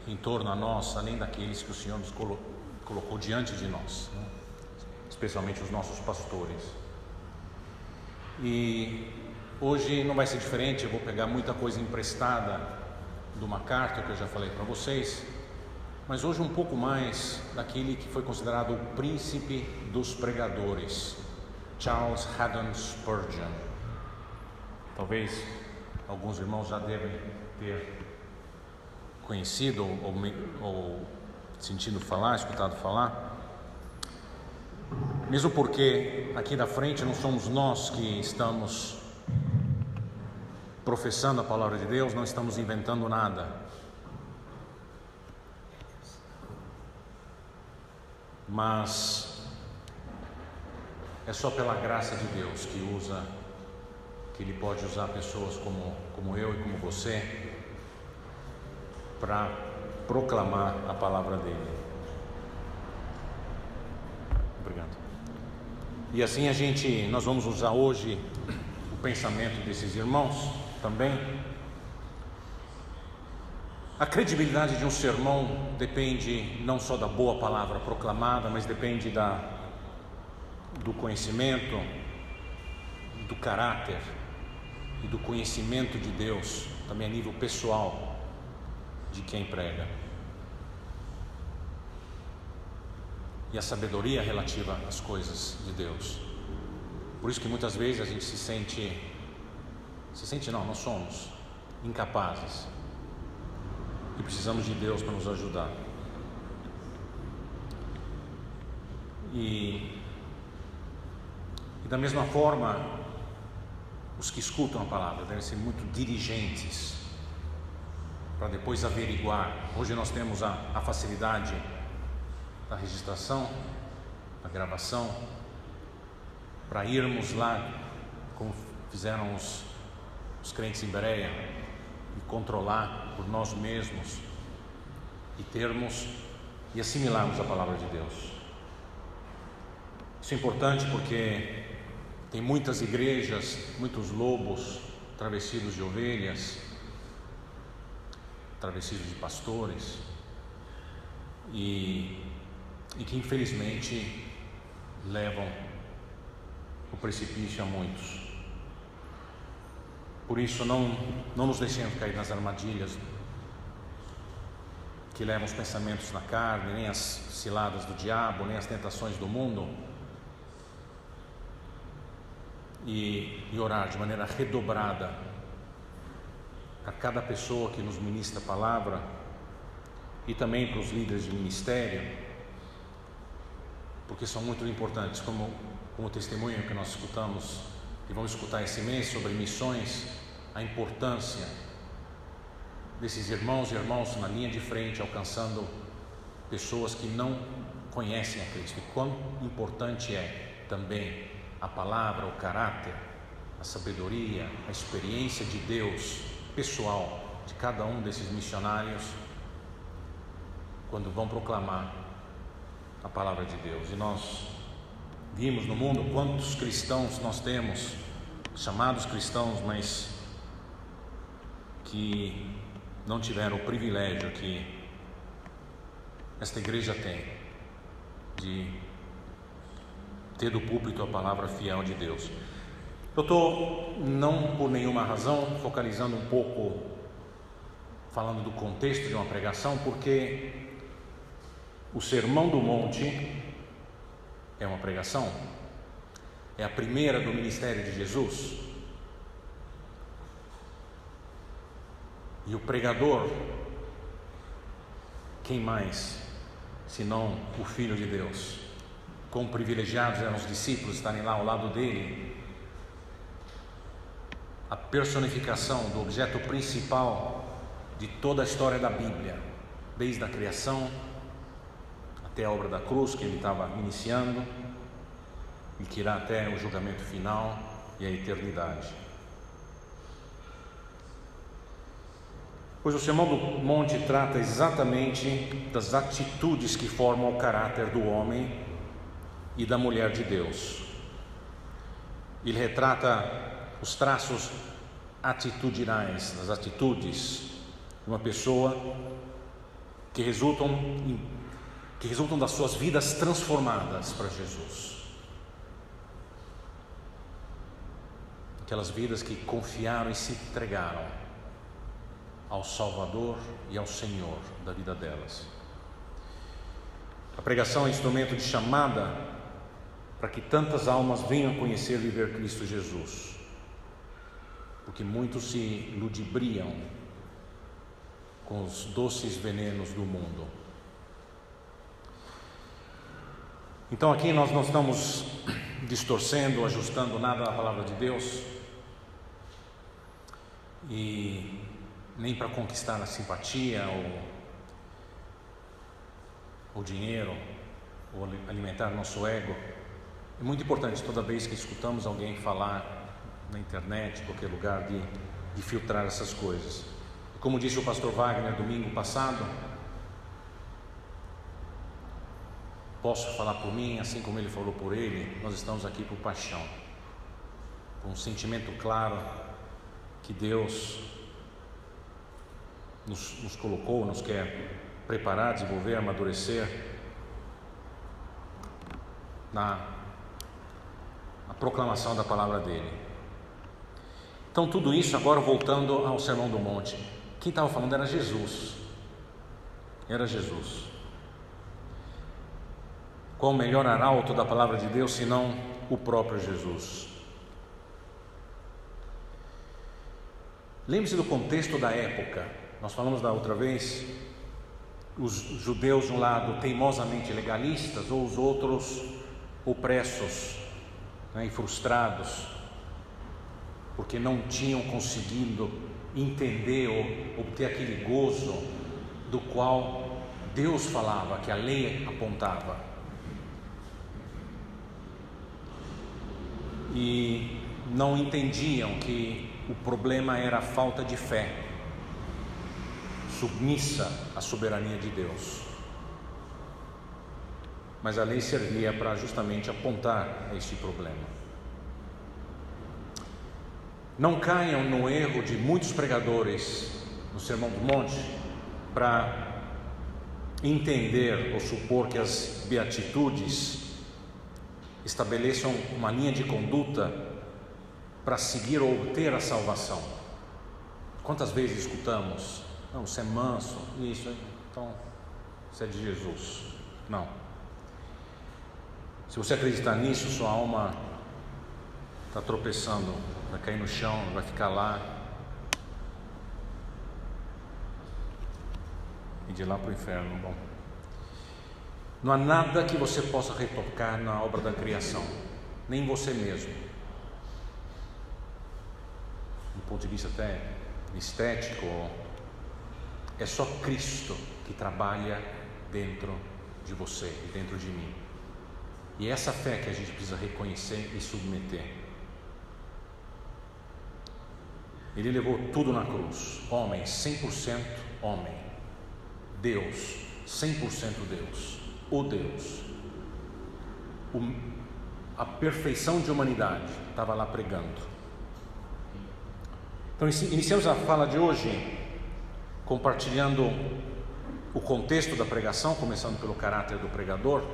Speaker 9: e em torno a nós, além daqueles que o Senhor nos colocou diante de nós, né? Especialmente os nossos pastores. E hoje não vai ser diferente. Eu vou pegar muita coisa emprestada de uma carta que eu já falei para vocês, mas hoje um pouco mais daquele que foi considerado o príncipe dos pregadores, Charles Haddon Spurgeon. Talvez alguns irmãos já devem ter conhecido ou sentido falar, escutado falar. Mesmo porque aqui da frente não somos nós que estamos professando a palavra de Deus, não estamos inventando nada. Mas é só pela graça de Deus que Ele pode usar pessoas como eu e como você para proclamar a palavra dele. Obrigado. E assim nós vamos usar hoje o pensamento desses irmãos também. A credibilidade de um sermão depende não só da boa palavra proclamada, mas depende da do conhecimento, do caráter e do conhecimento de Deus, também a nível pessoal, de quem prega. E a sabedoria relativa às coisas de Deus. Por isso que muitas vezes a gente nós somos incapazes e precisamos de Deus para nos ajudar. E da mesma forma, os que escutam a palavra devem ser muito diligentes para depois averiguar. Hoje nós temos a facilidade da registração, da gravação, para irmos lá, como fizeram os crentes em Bereia, e controlar por nós mesmos e termos e assimilarmos a palavra de Deus. Isso é importante porque tem muitas igrejas, muitos lobos travestidos de ovelhas, travestidos de pastores, e que infelizmente levam o precipício a muitos. Por isso não nos deixemos cair nas armadilhas que levam os pensamentos na carne, nem as ciladas do diabo, nem as tentações do mundo, e orar de maneira redobrada para cada pessoa que nos ministra a palavra e também para os líderes de ministério, porque são muito importantes, como o testemunho que nós escutamos e vamos escutar esse mês sobre missões, a importância desses irmãos e irmãs na linha de frente, alcançando pessoas que não conhecem a Cristo, e quão importante é também a palavra, o caráter, a sabedoria, a experiência de Deus pessoal de cada um desses missionários quando vão proclamar a palavra de Deus. E nós vimos no mundo quantos cristãos nós temos, chamados cristãos, mas que não tiveram o privilégio que esta igreja tem de ter do púlpito a palavra fiel de Deus. Eu estou, não por nenhuma razão, focalizando um pouco, falando do contexto de uma pregação, porque o Sermão do Monte é uma pregação, é a primeira do ministério de Jesus, e o pregador, quem mais senão o Filho de Deus? Quão privilegiados eram os discípulos estarem lá ao lado dele, a personificação do objeto principal de toda a história da Bíblia, desde a criação até a obra da cruz que ele estava iniciando e que irá até o julgamento final e a eternidade. Pois o Sermão do Monte trata exatamente das atitudes que formam o caráter do homem e da mulher de Deus. Ele retrata os traços atitudinais, das atitudes de uma pessoa que resultam das suas vidas transformadas para Jesus. Aquelas vidas que confiaram e se entregaram ao Salvador e ao Senhor da vida delas. A pregação é instrumento de chamada para que tantas almas venham a conhecer e viver Cristo Jesus, porque muitos se ludibriam com os doces venenos do mundo. Então aqui nós não estamos distorcendo, ajustando nada à palavra de Deus, e nem para conquistar a simpatia ou dinheiro, ou alimentar nosso ego. É muito importante toda vez que escutamos alguém falar na internet, em qualquer lugar, de filtrar essas coisas. E como disse o pastor Wagner domingo passado, posso falar por mim, assim como ele falou por ele, nós estamos aqui por paixão, com um sentimento claro que Deus nos colocou, nos quer preparar, desenvolver, amadurecer na a proclamação da palavra dele. Então tudo isso agora voltando ao Sermão do Monte. Quem estava falando era Jesus. Era Jesus. Qual o melhor arauto da palavra de Deus, senão o próprio Jesus? Lembre-se do contexto da época. Nós falamos da outra vez, os judeus de um lado teimosamente legalistas, ou os outros opressos, né, e frustrados, porque não tinham conseguido entender ou obter aquele gozo do qual Deus falava, que a lei apontava. E não entendiam que o problema era a falta de fé, submissa à soberania de Deus. Mas a lei servia para justamente apontar este problema. Não caiam no erro de muitos pregadores no Sermão do Monte para entender ou supor que as beatitudes estabeleçam uma linha de conduta para seguir ou obter a salvação. Quantas vezes escutamos: não, você é manso, isso, então você é de Jesus. Não. Se você acreditar nisso, sua alma está tropeçando, vai cair no chão, vai ficar lá e de lá para o inferno. Bom, não há nada que você possa retocar na obra da criação, nem você mesmo. Do ponto de vista até estético, é só Cristo que trabalha dentro de você e dentro de mim. E é essa fé que a gente precisa reconhecer e submeter. Ele levou tudo na cruz. Homem, 100% homem. Deus, 100% Deus. O Deus. A perfeição de humanidade estava lá pregando. Então iniciamos a fala de hoje compartilhando o contexto da pregação, começando pelo caráter do pregador.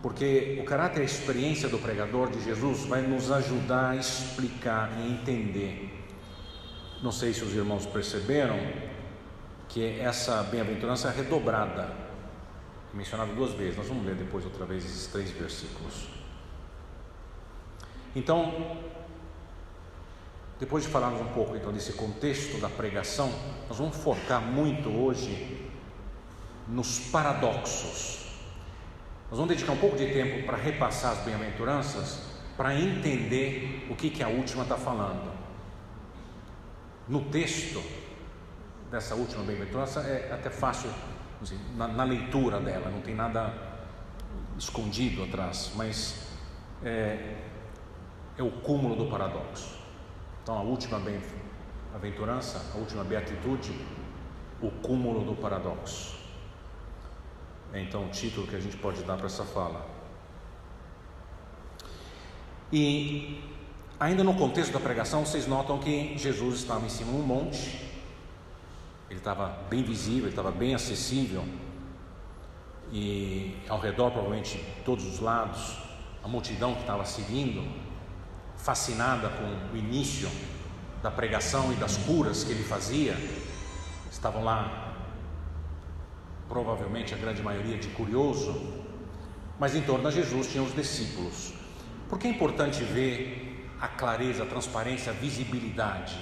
Speaker 9: Porque o caráter e a experiência do pregador de Jesus vai nos ajudar a explicar e entender. Não sei se os irmãos perceberam que essa bem-aventurança é redobrada, mencionada 2 vezes. Nós vamos ler depois outra vez esses 3 versículos. Então, depois de falarmos um pouco então desse contexto da pregação, nós vamos focar muito hoje nos paradoxos. Nós vamos dedicar um pouco de tempo para repassar as bem-aventuranças, para entender o que a última está falando. No texto dessa última bem-aventurança é até fácil, na leitura dela, não tem nada escondido atrás, mas é o cúmulo do paradoxo. Então a última bem-aventurança, a última beatitude, o cúmulo do paradoxo. É então o título que a gente pode dar para essa fala. E ainda no contexto da pregação, vocês notam que Jesus estava em cima de um monte. Ele estava bem visível, ele estava bem acessível. E ao redor, provavelmente, de todos os lados, a multidão que estava seguindo, fascinada com o início da pregação e das curas que ele fazia, estavam lá, provavelmente a grande maioria de curioso, mas em torno a Jesus tinham os discípulos. Por que é importante ver a clareza, a transparência, a visibilidade?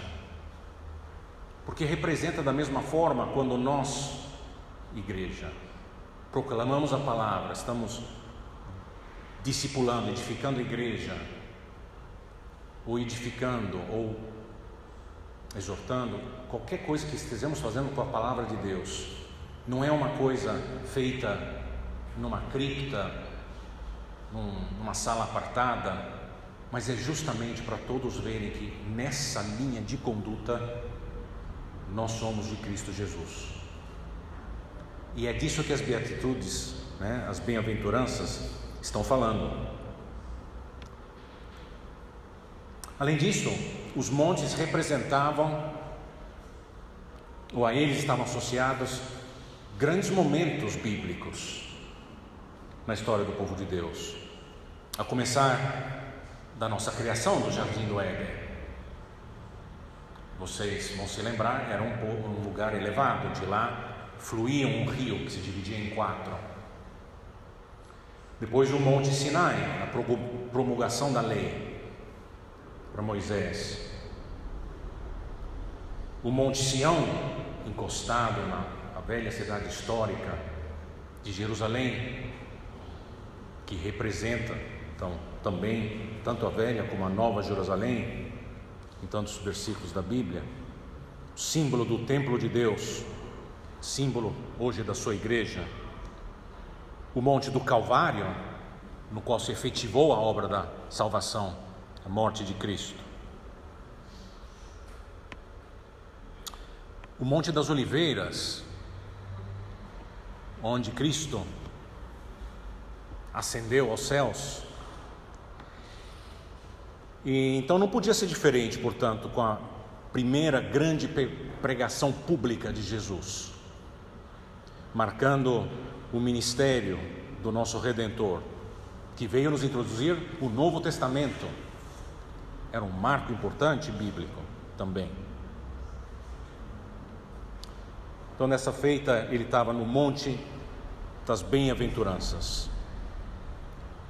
Speaker 9: Porque representa da mesma forma quando nós, igreja, proclamamos a palavra, estamos discipulando, edificando a igreja, ou edificando, ou exortando, qualquer coisa que estejamos fazendo com a palavra de Deus, não é uma coisa feita numa cripta, numa sala apartada, mas é justamente para todos verem que nessa linha de conduta nós somos de Cristo Jesus. E é disso que as beatitudes, né, as bem-aventuranças estão falando. Além disso, os montes representavam, ou a eles estavam associados, grandes momentos bíblicos. na história do povo de Deus. A começar da nossa criação do Jardim do Éden. Vocês vão se lembrar, era um lugar elevado, de lá fluía um rio que se dividia em 4. Depois o Monte Sinai, a promulgação da lei para Moisés. O Monte Sião, encostado na velha cidade histórica de Jerusalém, que representa então também tanto a velha como a nova Jerusalém, em tantos versículos da Bíblia, símbolo do templo de Deus, símbolo hoje da sua igreja. O Monte do Calvário, no qual se efetivou a obra da salvação, a morte de Cristo. O Monte das Oliveiras, onde Cristo ascendeu aos céus. E então não podia ser diferente, portanto, com a primeira grande pregação pública de Jesus, marcando o ministério do nosso Redentor, que veio nos introduzir o Novo Testamento. Era um marco importante bíblico também. Então nessa feita ele estava no Monte das Bem-aventuranças.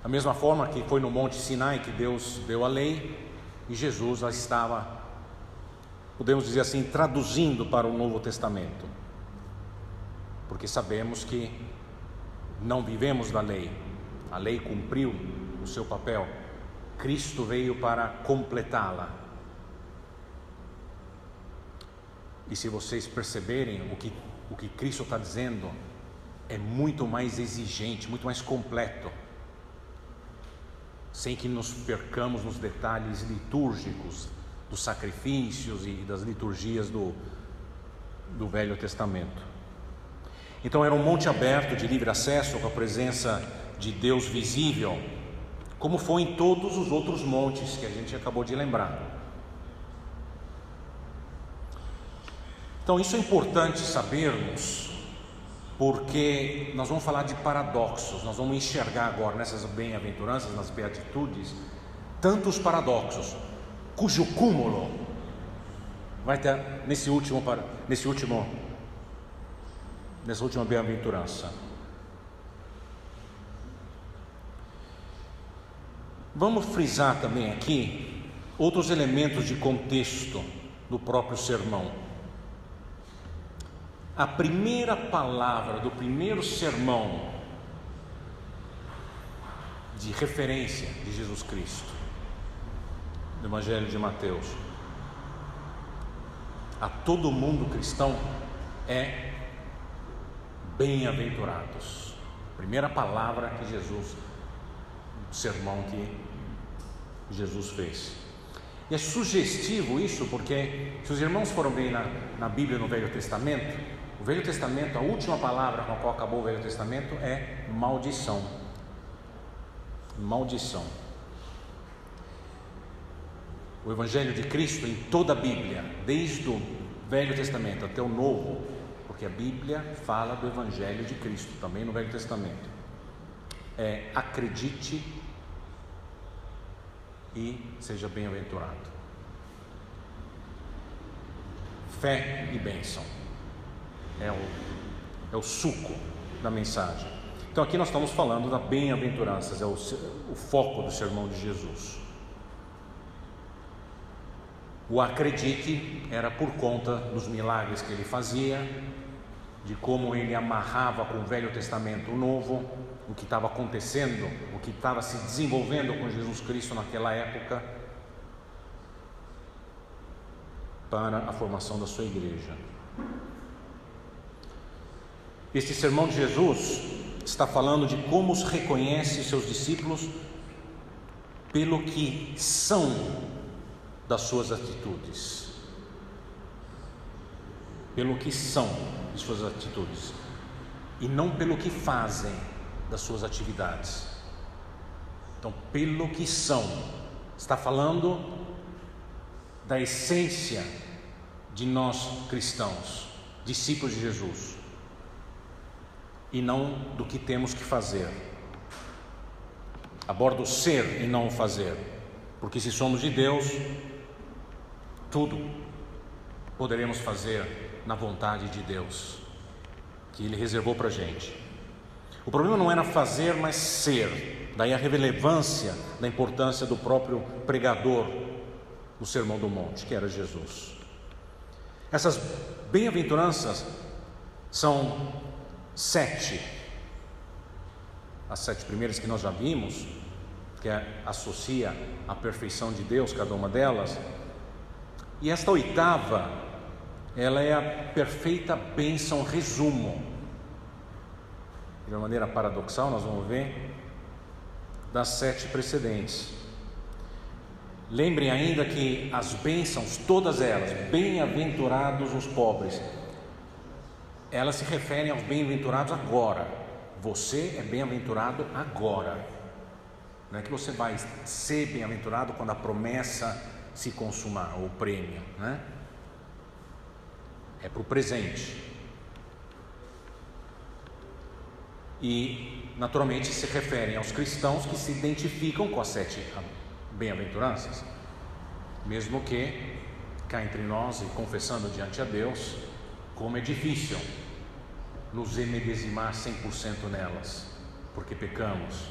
Speaker 9: Da mesma forma que foi no Monte Sinai que Deus deu a lei, e Jesus a estava, podemos dizer assim, traduzindo para o Novo Testamento. Porque sabemos que não vivemos da lei, a lei cumpriu o seu papel, Cristo veio para completá-la. E se vocês perceberem o que Cristo está dizendo, é muito mais exigente, muito mais completo, sem que nos percamos nos detalhes litúrgicos dos sacrifícios e das liturgias do Velho Testamento. Então era um monte aberto de livre acesso, com a presença de Deus visível, como foi em todos os outros montes que a gente acabou de lembrar. Então isso é importante sabermos, porque nós vamos falar de paradoxos, nós vamos enxergar agora nessas bem-aventuranças, nas beatitudes, tantos paradoxos, cujo cúmulo vai ter nessa última bem-aventurança. Vamos frisar também aqui outros elementos de contexto do próprio sermão. A primeira palavra do primeiro sermão de referência de Jesus Cristo, do Evangelho de Mateus, a todo mundo cristão é bem-aventurados. Primeira palavra que Jesus, o sermão que Jesus fez. E é sugestivo isso, porque se os irmãos foram bem na Bíblia, no Velho Testamento, o Velho Testamento, a última palavra com a qual acabou o Velho Testamento é maldição. Maldição. O Evangelho de Cristo em toda a Bíblia, desde o Velho Testamento até o Novo, porque a Bíblia fala do Evangelho de Cristo, também no Velho Testamento, é: acredite e seja bem-aventurado. Fé e bênção é o suco da mensagem. Então aqui nós estamos falando da bem-aventuranças, é o foco do sermão de Jesus. O acredite era por conta dos milagres que ele fazia, de como ele amarrava com o Velho Testamento o Novo, o que estava acontecendo, o que estava se desenvolvendo com Jesus Cristo naquela época, para a formação da sua igreja. Este sermão de Jesus está falando de como os reconhece seus discípulos pelo que são das suas atitudes. Pelo que são de suas atitudes, e não pelo que fazem das suas atividades. Então, pelo que são, está falando da essência de nós cristãos, discípulos de Jesus, e não do que temos que fazer. Aborda o ser e não o fazer, porque se somos de Deus, tudo poderemos fazer na vontade de Deus, que Ele reservou para a gente. O problema não era fazer, mas ser. Daí a relevância da importância do próprio pregador do Sermão do Monte, que era Jesus. Essas bem-aventuranças são 7. As 7 primeiras que nós já vimos, que associa a perfeição de Deus, cada uma delas. E esta 8ª, ela é a perfeita bênção resumo. De uma maneira paradoxal, nós vamos ver, das 7 precedentes. Lembrem ainda que as bênçãos, todas elas, bem-aventurados os pobres, elas se referem aos bem-aventurados agora. Você é bem-aventurado agora. Não é que você vai ser bem-aventurado quando a promessa se consumar, ou o prêmio, né? É para o presente. E naturalmente se referem aos cristãos que se identificam com as 7 bem-aventuranças, mesmo que cá entre nós e confessando diante a Deus, como é difícil nos emedesimar 100% nelas, porque pecamos.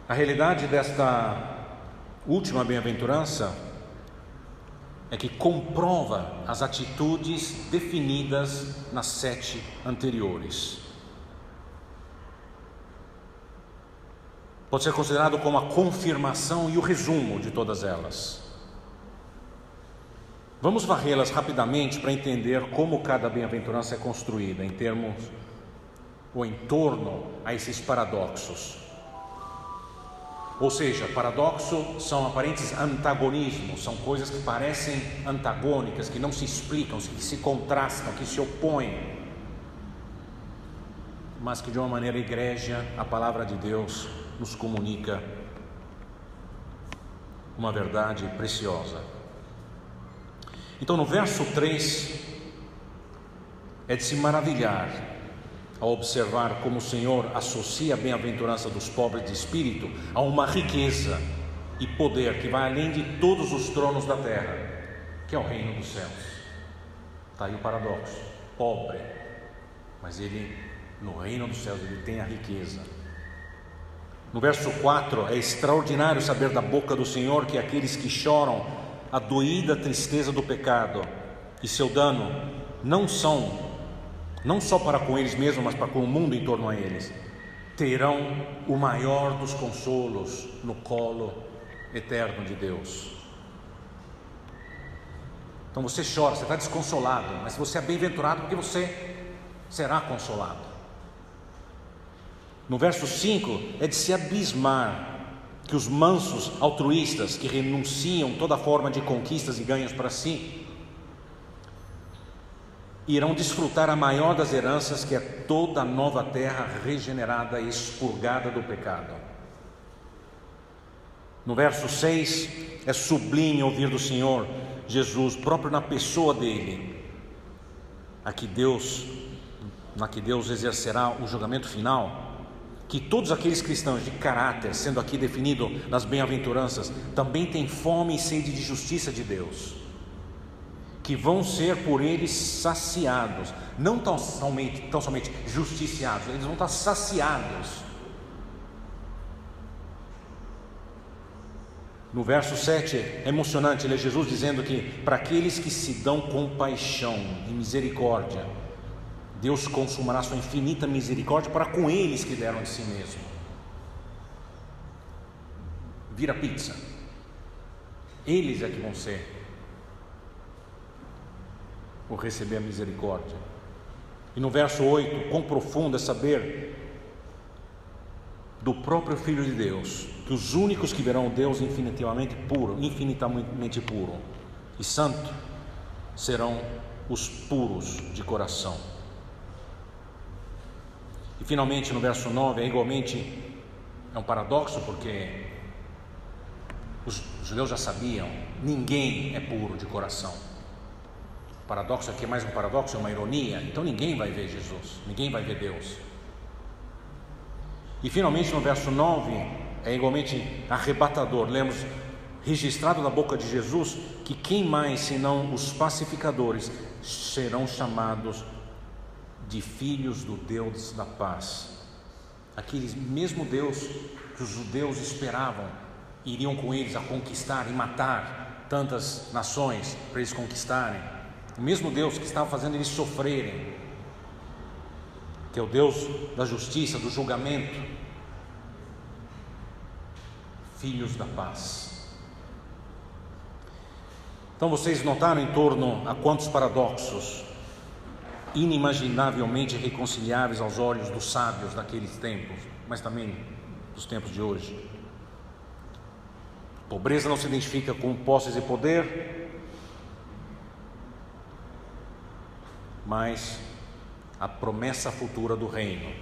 Speaker 9: A realidade desta última bem-aventurança é que comprova as atitudes definidas nas 7 anteriores. Pode ser considerado como a confirmação e o resumo de todas elas. Vamos varrê-las rapidamente para entender como cada bem-aventurança é construída em termos ou em torno a esses paradoxos. Ou seja, paradoxo são aparentes antagonismos, são coisas que parecem antagônicas, que não se explicam, que se contrastam, que se opõem, mas que de uma maneira egrégia a palavra de Deus nos comunica uma verdade preciosa. Então no verso 3 é de se maravilhar ao observar como o Senhor associa a bem-aventurança dos pobres de espírito a uma riqueza e poder que vai além de todos os tronos da terra, que é o reino dos céus. Está aí o paradoxo: pobre, mas ele, no reino dos céus, ele tem a riqueza. No verso 4, é extraordinário saber da boca do Senhor que aqueles que choram a doída tristeza do pecado e seu dano não só para com eles mesmos, mas para com o mundo em torno a eles, terão o maior dos consolos no colo eterno de Deus. Então você chora, você está desconsolado, mas você é bem-aventurado porque você será consolado. No verso 5 é de se abismar que os mansos altruístas que renunciam toda forma de conquistas e ganhos para si irão desfrutar a maior das heranças, que é toda a nova terra regenerada e expurgada do pecado. No verso 6 é sublime ouvir do Senhor Jesus, próprio na pessoa dele, na que Deus exercerá o julgamento final, que todos aqueles cristãos de caráter, sendo aqui definido nas bem-aventuranças, também têm fome e sede de justiça de Deus, que vão ser por eles saciados, não tão somente justiciados, eles vão estar saciados. No verso 7 é emocionante, ele é Jesus dizendo que para aqueles que se dão compaixão e misericórdia, Deus consumará sua infinita misericórdia para com eles que deram de si mesmo. Vira pizza. Eles é que vão ser ou receber a misericórdia. E no verso 8, quão profundo é saber do próprio Filho de Deus, que os únicos que verão Deus infinitamente puro e santo serão os puros de coração. E finalmente no verso 9 é um paradoxo, porque os judeus já sabiam, ninguém é puro de coração. O paradoxo aqui é mais um paradoxo, é uma ironia. Então ninguém vai ver Jesus, ninguém vai ver Deus. E finalmente no verso 9 é igualmente arrebatador. Lemos: registrado na boca de Jesus que quem mais senão os pacificadores serão chamados de filhos do Deus da paz. Aquele mesmo Deus que os judeus esperavam iriam com eles a conquistar e matar tantas nações para eles conquistarem, o mesmo Deus que estava fazendo eles sofrerem, que é o Deus da justiça, do julgamento, filhos da paz. Então vocês notaram em torno a quantos paradoxos inimaginavelmente reconciliáveis aos olhos dos sábios daqueles tempos, mas também dos tempos de hoje. Pobreza não se identifica com posses e poder, mas a promessa futura do reino.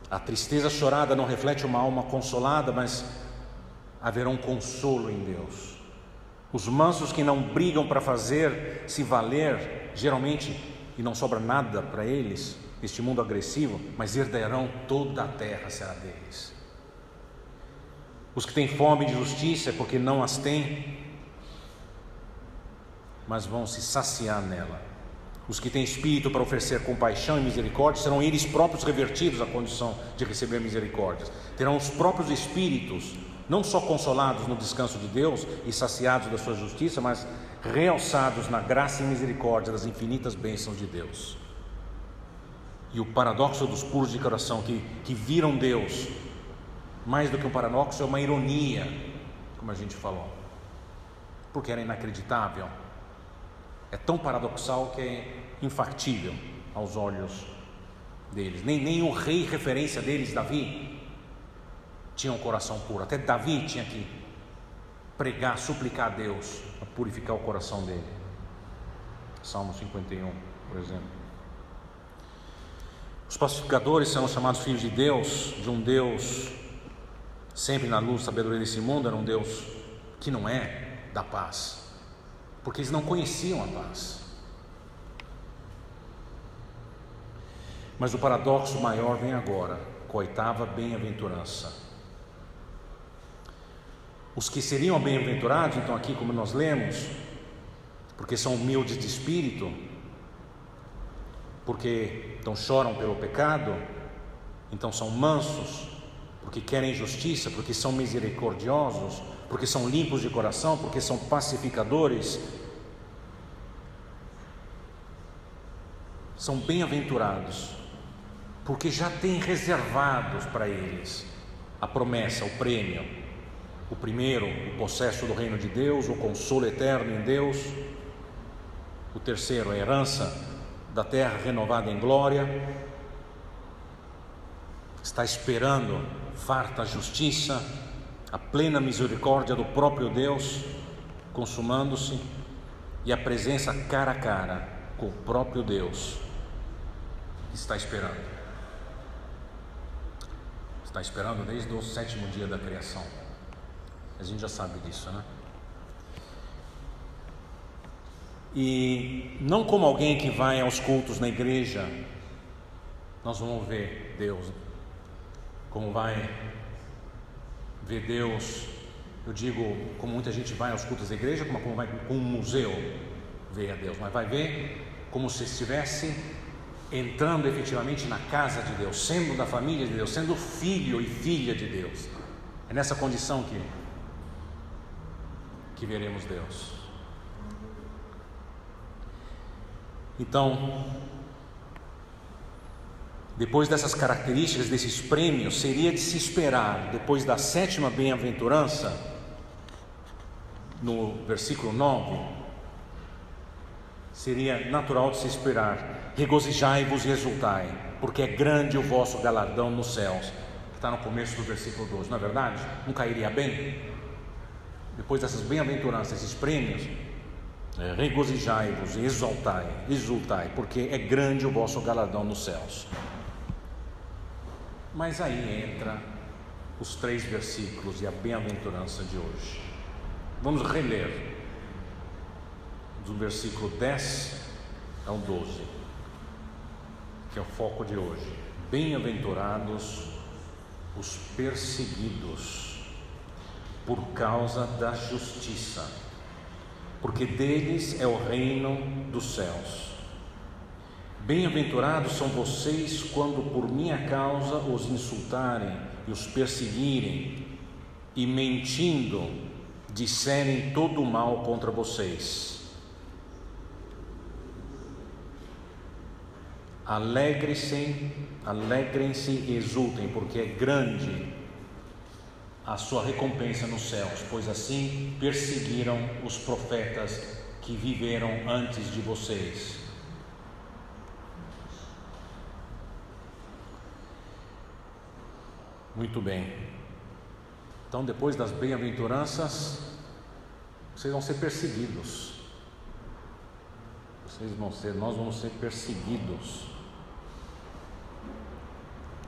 Speaker 9: A tristeza chorada não reflete uma alma consolada, mas haverá um consolo em Deus. Os mansos que não brigam para fazer se valer, geralmente, e não sobra nada para eles neste mundo agressivo, mas herdarão toda a terra, será deles. Os que têm fome de justiça é porque não as têm, mas vão se saciar nela. Os que têm espírito para oferecer compaixão e misericórdia serão eles próprios revertidos à condição de receber misericórdias. Terão os próprios espíritos não só consolados no descanso de Deus e saciados da sua justiça, mas realçados na graça e misericórdia das infinitas bênçãos de Deus. E o paradoxo dos puros de coração que viram Deus, mais do que um paradoxo, é uma ironia, como a gente falou, porque era inacreditável. É tão paradoxal que é infactível aos olhos deles. Nem o rei referência deles, Davi, tinha um coração puro. Até Davi tinha que pregar, suplicar a Deus para purificar o coração dele. Salmo 51, por exemplo. Os pacificadores serão chamados filhos de Deus, de um Deus sempre na luz, sabedoria desse mundo. Era um Deus que não é da paz, porque eles não conheciam a paz. Mas o paradoxo maior vem agora, com a oitava bem-aventurança. Os que seriam bem-aventurados, então aqui como nós lemos, porque são humildes de espírito, porque então choram pelo pecado, então são mansos, porque querem justiça, porque são misericordiosos, porque são limpos de coração, porque são pacificadores, são bem-aventurados, porque já têm reservados para eles a promessa, o prêmio. O primeiro, o possesso do reino de Deus, o consolo eterno em Deus. O terceiro, a herança da terra renovada em glória. Está esperando farta justiça, a plena misericórdia do próprio Deus consumando-se, e a presença cara a cara com o próprio Deus. Está esperando. Está esperando desde o 7º dia da criação. A gente já sabe disso, né? E não como alguém que vai aos cultos na igreja, nós vamos ver Deus. Como vai ver Deus, eu digo, como muita gente vai aos cultos da igreja, como vai com um museu ver a Deus, mas vai ver como se estivesse entrando efetivamente na casa de Deus, sendo da família de Deus, sendo filho e filha de Deus. É nessa condição que veremos Deus. Então, depois dessas características, desses prêmios, seria de se esperar, depois da 7ª bem-aventurança, no versículo 9, seria natural de se esperar: regozijai-vos e exultai, porque é grande o vosso galardão nos céus. Que está no começo do versículo 12, não é verdade? Não cairia bem? Depois dessas bem-aventuranças, esses prêmios, regozijai-vos e exultai, porque é grande o vosso galardão nos céus. Mas aí entra os 3 versículos e a bem-aventurança de hoje. Vamos reler do versículo 10 ao 12, que é o foco de hoje. Bem-aventurados os perseguidos por causa da justiça, porque deles é o reino dos céus. Bem-aventurados são vocês quando por minha causa os insultarem e os perseguirem e, mentindo, disserem todo o mal contra vocês. Alegrem-se e exultem, porque é grande a sua recompensa nos céus, pois assim perseguiram os profetas que viveram antes de vocês. Muito bem. Então, depois das bem-aventuranças, vocês vão ser perseguidos. Nós vamos ser perseguidos.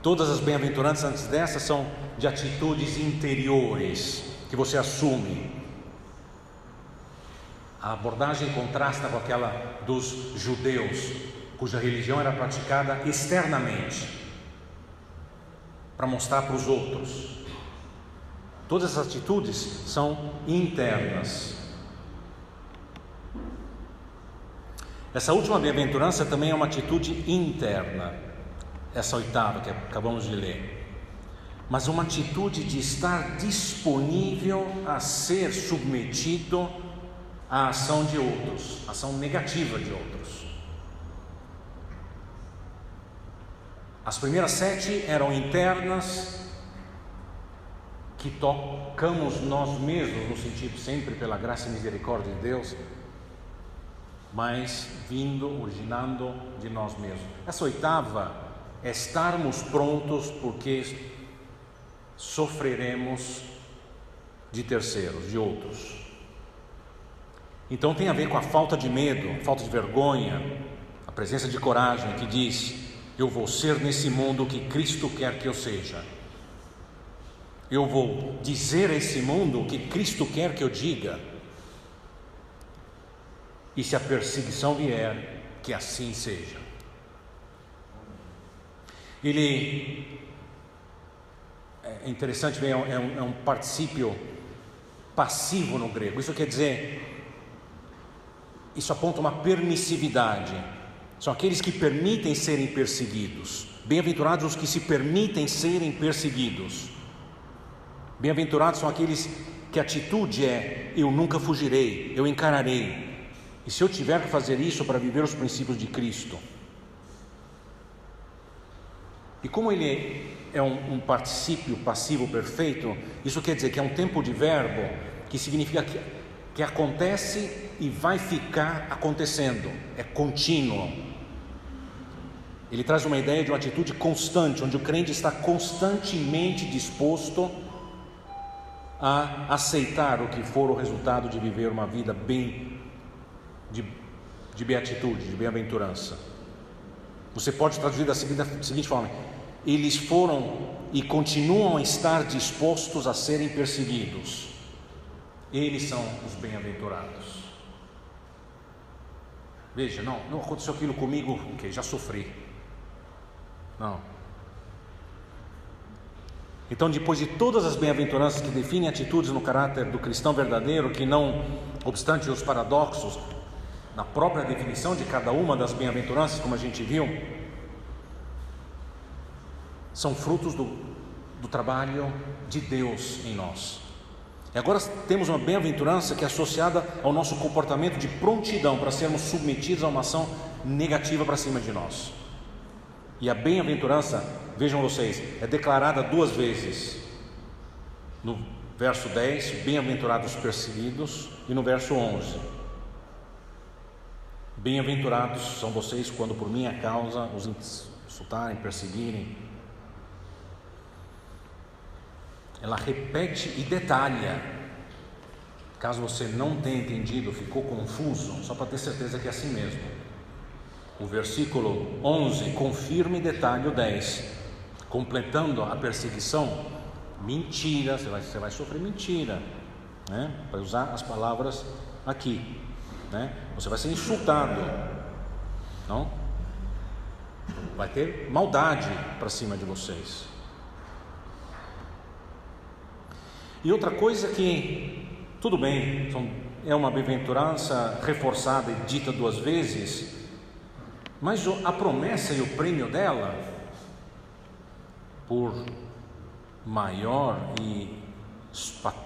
Speaker 9: Todas as bem-aventuranças antes dessas são de atitudes interiores que você assume. A abordagem contrasta com aquela dos judeus, cuja religião era praticada externamente, para mostrar para os outros. Todas as atitudes são internas. Essa última bem-aventurança também é uma atitude interna, essa oitava que acabamos de ler, mas uma atitude de estar disponível a ser submetido à ação de outros, ação negativa de outros. As primeiras 7 eram internas, que tocamos nós mesmos, no sentido sempre pela graça e misericórdia de Deus, mas originando de nós mesmos. Essa oitava é estarmos prontos porque sofreremos de terceiros, de outros. Então tem a ver com a falta de medo, falta de vergonha, a presença de coragem que diz: eu vou ser nesse mundo o que Cristo quer que eu seja. Eu vou dizer a esse mundo o que Cristo quer que eu diga. E se a perseguição vier, que assim seja. Ele é interessante ver, é um particípio passivo no grego. Isso quer dizer, isso aponta uma permissividade. São aqueles que permitem serem perseguidos. Bem-aventurados os que se permitem serem perseguidos. Bem-aventurados são aqueles que a atitude é: eu nunca fugirei, eu encararei. E se eu tiver que fazer isso para viver os princípios de Cristo. E como ele é um particípio passivo perfeito, isso quer dizer que é um tempo de verbo que significa que acontece e vai ficar acontecendo, é contínuo. Ele traz uma ideia de uma atitude constante, onde o crente está constantemente disposto a aceitar o que for o resultado de viver uma vida de beatitude, de bem-aventurança. Você pode traduzir da seguinte forma: eles foram e continuam a estar dispostos a serem perseguidos. Eles são os bem-aventurados. Veja, não aconteceu aquilo comigo, que já sofri. Não. Então, depois de todas as bem-aventuranças que definem atitudes no caráter do cristão verdadeiro, que não obstante os paradoxos, na própria definição de cada uma das bem-aventuranças, como a gente viu, são frutos do trabalho de Deus em nós. E agora temos uma bem-aventurança que é associada ao nosso comportamento de prontidão para sermos submetidos a uma ação negativa para cima de nós. E a bem-aventurança, vejam vocês, é declarada 2 vezes. No verso 10, bem-aventurados os perseguidos, e no verso 11, bem-aventurados são vocês quando por minha causa os insultarem, perseguirem. Ela repete e detalha. Caso você não tenha entendido, ficou confuso, só para ter certeza que é assim mesmo. O versículo 11 confirma e detalha o 10, completando a perseguição. Mentira, você vai sofrer mentira, né? Para usar as palavras aqui, né? Você vai ser insultado, não? Vai ter maldade para cima de vocês. E outra coisa que, tudo bem, é uma bem-aventurança reforçada e dita 2 vezes, mas a promessa e o prêmio dela, por maior e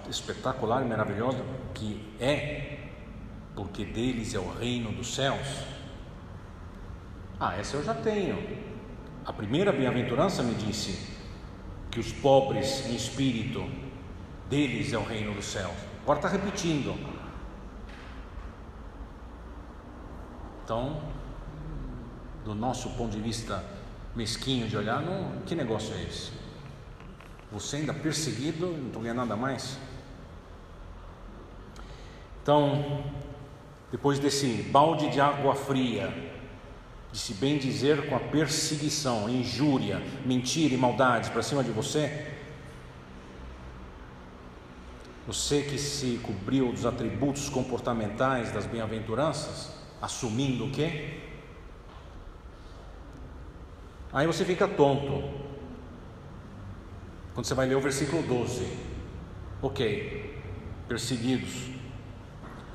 Speaker 9: espetacular e maravilhosa que é, porque deles é o reino dos céus. Essa eu já tenho. A primeira bem-aventurança me disse que os pobres em espírito, deles é o reino dos céus. Agora está repetindo. Então, do nosso ponto de vista mesquinho de olhar, que negócio é esse? Você ainda perseguido, não estou ganhando nada mais? Então, depois desse balde de água fria, de se bem dizer com a perseguição, injúria, mentira e maldades para cima de você, você que se cobriu dos atributos comportamentais das bem-aventuranças, assumindo o quê? Aí você fica tonto quando você vai ler o versículo 12. Ok, perseguidos.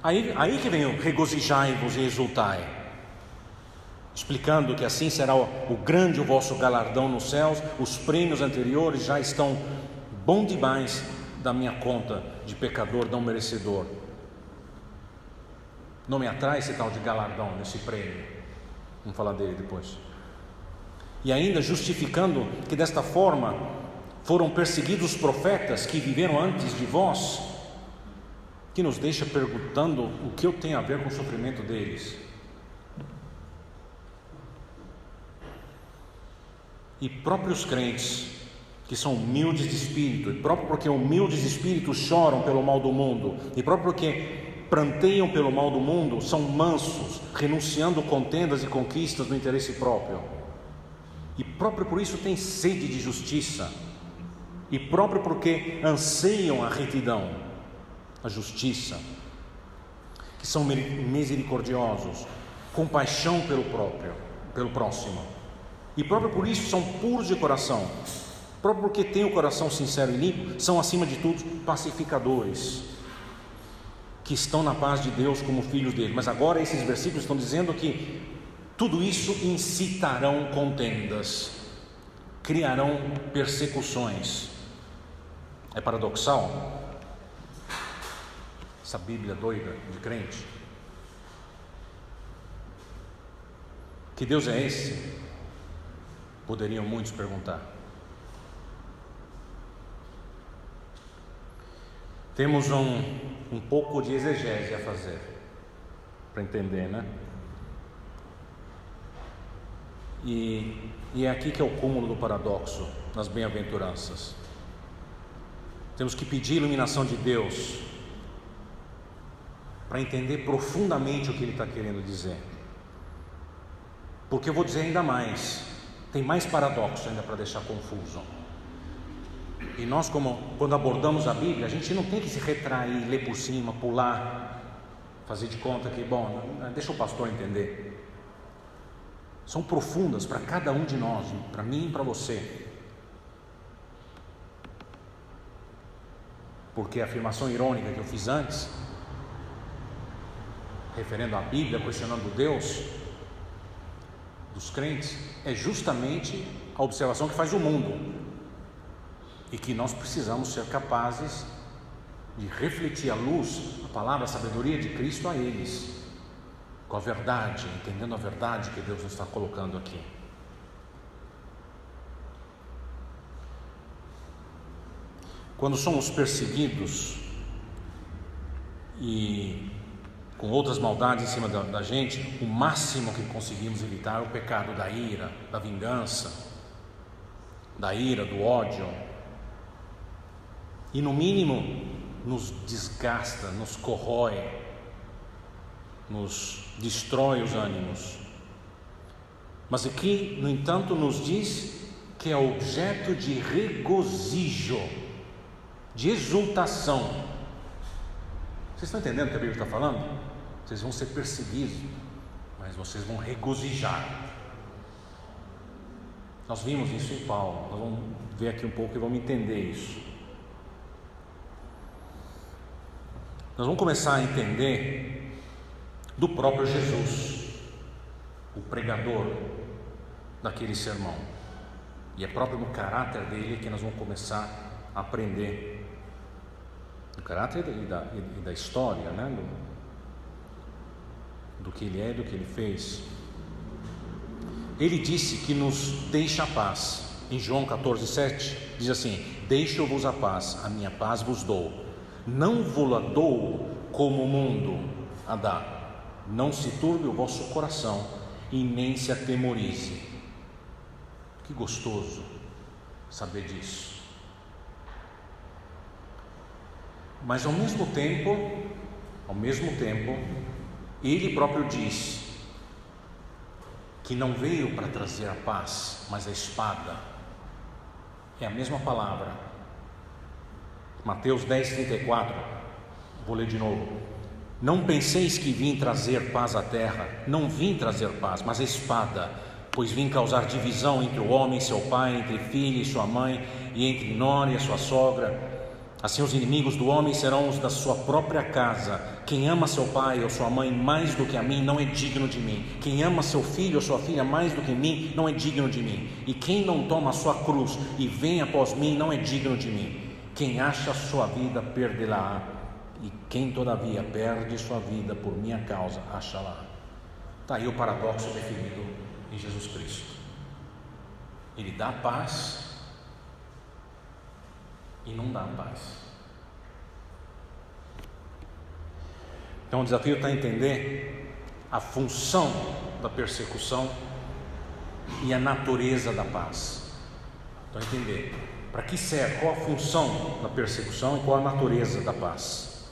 Speaker 9: Aí que vem o regozijai-vos e exultai, explicando que assim será o grande o vosso galardão nos céus. Os prêmios anteriores já estão bom demais da minha conta de pecador não merecedor. Não me atrai esse tal de galardão, nesse prêmio. Vamos falar dele depois. E ainda justificando que desta forma foram perseguidos os profetas que viveram antes de vós, que nos deixa perguntando o que eu tenho a ver com o sofrimento deles. E próprios crentes que são humildes de espírito, e próprio porque humildes de espírito choram pelo mal do mundo, e próprio porque pranteiam pelo mal do mundo, são mansos, renunciando contendas e conquistas no interesse próprio, e próprio por isso têm sede de justiça, e próprio porque anseiam a retidão, a justiça, que são misericordiosos, compaixão pelo próximo, e próprio por isso são puros de coração, próprio porque têm o coração sincero e limpo, são acima de tudo pacificadores, que estão na paz de Deus como filhos dele. Mas agora esses versículos estão dizendo que tudo isso incitarão contendas, criarão persecuções. É paradoxal essa Bíblia doida de crente? Que Deus é esse? Poderiam muitos perguntar. Temos um pouco de exegese a fazer para entender, né? E é aqui que é o cúmulo do paradoxo nas bem-aventuranças. Temos que pedir iluminação de Deus para entender profundamente o que Ele está querendo dizer. Porque eu vou dizer ainda mais, tem mais paradoxo ainda para deixar confuso. E nós, quando abordamos a Bíblia, a gente não tem que se retrair, ler por cima, pular, fazer de conta que, bom, deixa o pastor entender. São profundas para cada um de nós, para mim e para você. Porque a afirmação irônica que eu fiz antes, referendo à Bíblia, questionando Deus dos crentes, é justamente a observação que faz o mundo. E que nós precisamos ser capazes de refletir a luz, a palavra, a sabedoria de Cristo a eles, com a verdade, entendendo a verdade que Deus nos está colocando aqui. Quando somos perseguidos e com outras maldades em cima da gente, o máximo que conseguimos evitar é o pecado da ira, da vingança, do ódio. E no mínimo nos desgasta, nos corrói, nos destrói os ânimos. Mas aqui, no entanto, nos diz que é objeto de regozijo, de exultação. Vocês estão entendendo o que a Bíblia está falando? Vocês vão ser perseguidos, mas vocês vão regozijar. Nós vimos isso em Paulo, nós vamos ver aqui um pouco e vamos entender isso. nós vamos começar a entender do próprio Jesus, o pregador daquele sermão. E é próprio no caráter dele que nós vamos começar a aprender. Do caráter e da história, né? Do que ele é, do que ele fez. Ele disse que nos deixa a paz. Em João 14:7 diz assim: deixo-vos a paz, a minha paz vos dou. Não vou-la dou como o mundo a dá. Não se turbe o vosso coração e nem se atemorize. Que gostoso saber disso. Mas ao mesmo tempo, ele próprio diz que não veio para trazer a paz, mas a espada. É a mesma palavra. Mateus 10:34, vou ler de novo. Não penseis que vim trazer paz à terra. Não vim trazer paz, mas a espada, pois vim causar divisão entre o homem e seu pai, entre filho e sua mãe, e entre nora e a sua sogra. Assim os inimigos do homem serão os da sua própria casa. Quem ama seu pai ou sua mãe mais do que a mim não é digno de mim. Quem ama seu filho ou sua filha mais do que mim não é digno de mim. E quem não toma a sua cruz e vem após mim não é digno de mim. Quem acha sua vida perdê-la-á, e quem todavia perde sua vida por minha causa achará. Está aí o paradoxo definido em Jesus Cristo. Ele dá paz e não dá paz. Então o desafio está a entender a função da persecução e a natureza da paz. Então entender para que serve, qual a função da persecução e qual a natureza da paz.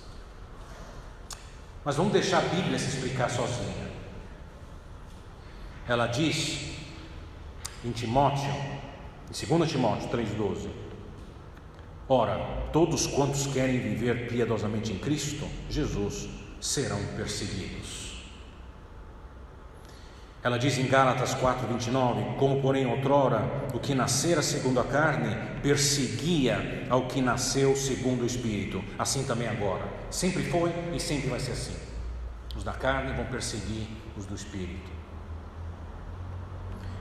Speaker 9: Mas vamos deixar a Bíblia se explicar sozinha. Ela diz em Timóteo, em 2 Timóteo 3,12: ora, todos quantos querem viver piedosamente em Cristo Jesus serão perseguidos. Ela diz em Gálatas 4:29: como porém outrora o que nascera segundo a carne perseguia ao que nasceu segundo o Espírito, assim também agora. Sempre foi e sempre vai ser assim. Os da carne vão perseguir os do Espírito.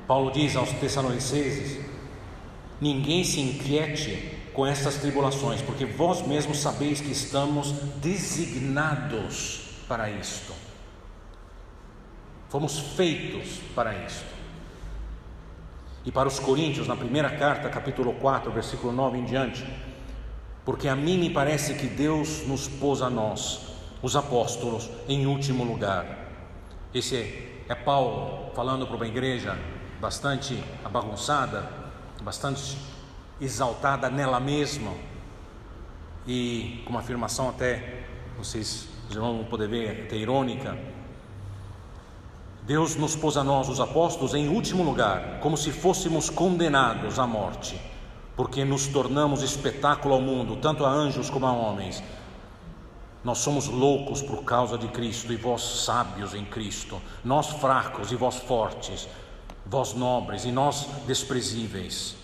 Speaker 9: Paulo diz aos Tessalonicenses: ninguém se inquiete com estas tribulações, porque vós mesmos sabeis que estamos designados para isto. Fomos feitos para isto. E para os Coríntios, na primeira carta, capítulo 4, versículo 9 em diante: porque a mim me parece que Deus nos pôs a nós, os apóstolos, em último lugar. Esse é Paulo falando para uma igreja bastante bagunçada, bastante exaltada nela mesma, e com uma afirmação até, não sei se os irmãos vão poder ver, até irônica. Deus nos pôs a nós, os apóstolos, em último lugar, como se fôssemos condenados à morte, porque nos tornamos espetáculo ao mundo, tanto a anjos como a homens. Nós somos loucos por causa de Cristo, e vós sábios em Cristo, nós fracos e vós fortes, vós nobres e nós desprezíveis.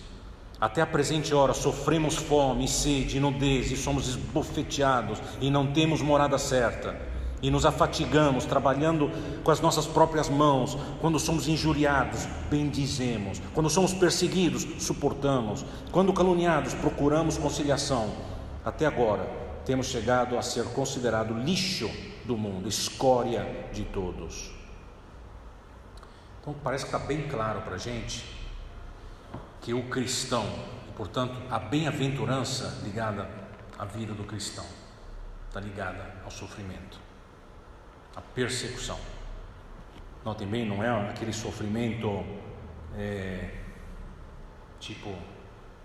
Speaker 9: Até a presente hora sofremos fome, sede, nudez, e somos esbofeteados, e não temos morada certa. E nos afatigamos trabalhando com as nossas próprias mãos. Quando somos injuriados, bendizemos. Quando somos perseguidos, suportamos. Quando caluniados, procuramos conciliação. Até agora temos chegado a ser considerado lixo do mundo, escória de todos. Então parece que está bem claro para a gente que o cristão, e portanto a bem-aventurança ligada à vida do cristão, está ligada ao sofrimento, à persecução. Notem bem, não é aquele sofrimento tipo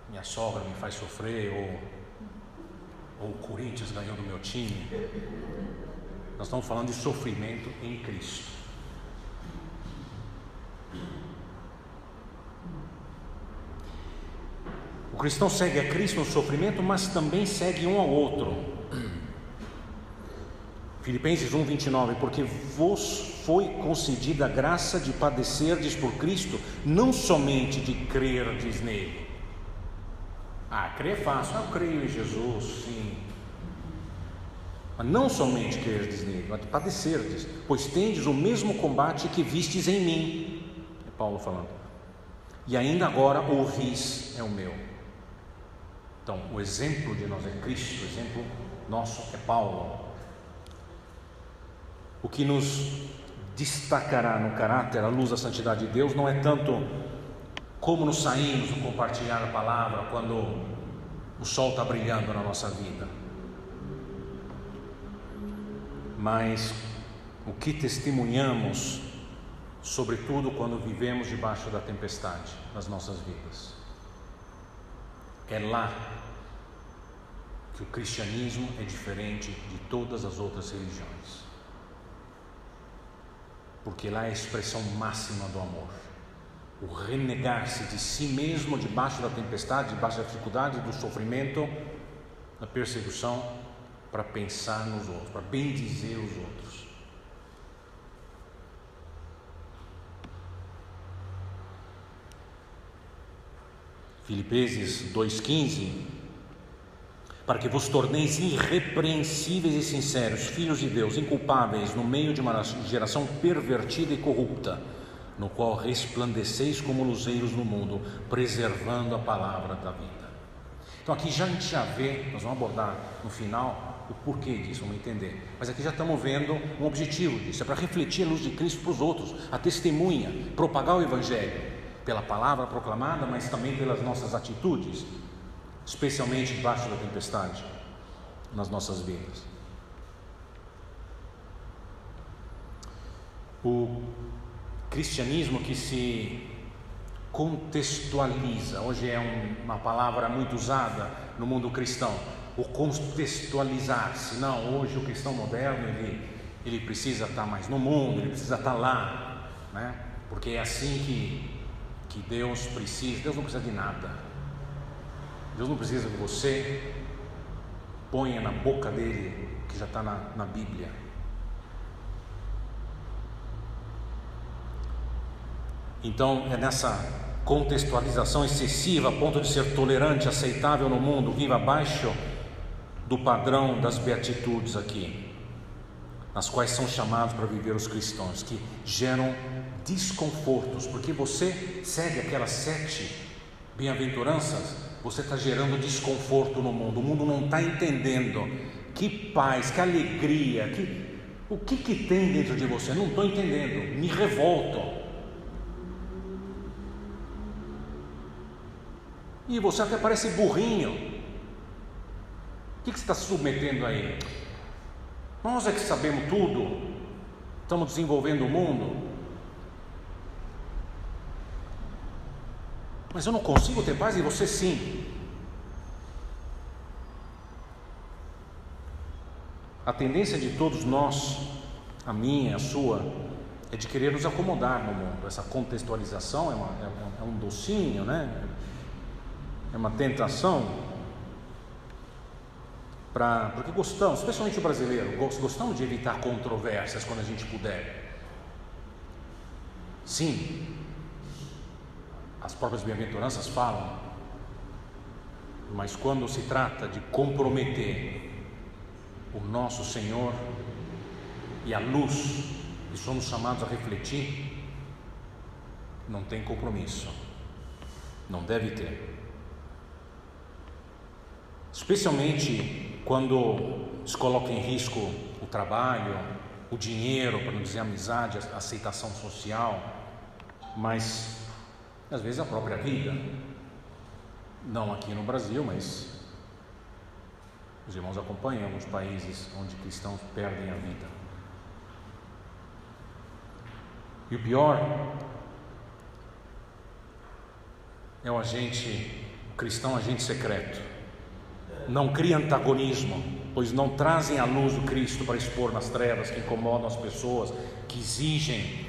Speaker 9: minha sogra me faz sofrer, ou o Corinthians ganhou do meu time. Nós estamos falando de sofrimento em Cristo. O cristão segue a Cristo no sofrimento, mas também segue um ao outro. Filipenses 1:29: porque vos foi concedida a graça de padecerdes por Cristo, não somente de crerdes nele. Crer é fácil, eu creio em Jesus, sim. Mas não somente quererdes nele, mas padecerdes, pois tendes o mesmo combate que vistes em mim. É Paulo falando. E ainda agora ouvis é o meu. Então, o exemplo de nós é Cristo, o exemplo nosso é Paulo. O que nos destacará no caráter à luz da santidade de Deus não é tanto como nos saímos do compartilhar a palavra quando o sol está brilhando na nossa vida, mas o que testemunhamos, sobretudo quando vivemos debaixo da tempestade nas nossas vidas. É lá que o cristianismo é diferente de todas as outras religiões, porque lá é a expressão máxima do amor, o renegar-se de si mesmo debaixo da tempestade, debaixo da dificuldade, do sofrimento, da perseguição, para pensar nos outros, para bendizer os outros. Filipenses 2,15: para que vos torneis irrepreensíveis e sinceros, filhos de Deus, inculpáveis no meio de uma geração pervertida e corrupta, no qual resplandeceis como luzeiros no mundo, preservando a palavra da vida. Então aqui a gente já vê, nós vamos abordar no final o porquê disso, vamos entender, mas aqui já estamos vendo um objetivo disso, é para refletir a luz de Cristo para os outros, a testemunha, propagar o Evangelho, pela palavra proclamada, mas também pelas nossas atitudes, especialmente debaixo da tempestade, nas nossas vidas. O cristianismo que se contextualiza, hoje é uma palavra muito usada no mundo cristão, o contextualizar-se. Não, hoje o cristão moderno, ele precisa estar mais no mundo, ele precisa estar lá, né? Porque é assim que Deus precisa. Deus não precisa de nada. Deus não precisa que você ponha na boca dele o que já está na Bíblia. Então é nessa contextualização excessiva a ponto de ser tolerante, aceitável no mundo, viva abaixo do padrão das beatitudes aqui, nas quais são chamados para viver os cristãos, que geram desconfortos, porque você segue aquelas 7 bem-aventuranças, você está gerando desconforto no mundo. O mundo não está entendendo que paz, que alegria, o que tem dentro de você. Não estou entendendo, me revolto. E você até parece burrinho. O que você está se submetendo aí? Nós é que sabemos tudo, estamos desenvolvendo o mundo, mas eu não consigo ter paz e você sim. A tendência de todos nós, a minha, a sua, é de querer nos acomodar no mundo. Essa contextualização é um docinho, né? É uma tentação, porque gostamos, especialmente o brasileiro, gostamos de evitar controvérsias quando a gente puder. Sim, as próprias bem-aventuranças falam, mas quando se trata de comprometer o nosso Senhor e a luz que somos chamados a refletir, não tem compromisso, não deve ter. Especialmente quando se coloca em risco o trabalho, o dinheiro, para não dizer a amizade, a aceitação social, mas às vezes a própria vida. Não aqui no Brasil, mas os irmãos acompanham alguns países onde cristãos perdem a vida. E o pior é o cristão agente secreto. Não cria antagonismo, pois não trazem a luz do Cristo para expor nas trevas, que incomodam as pessoas, que exigem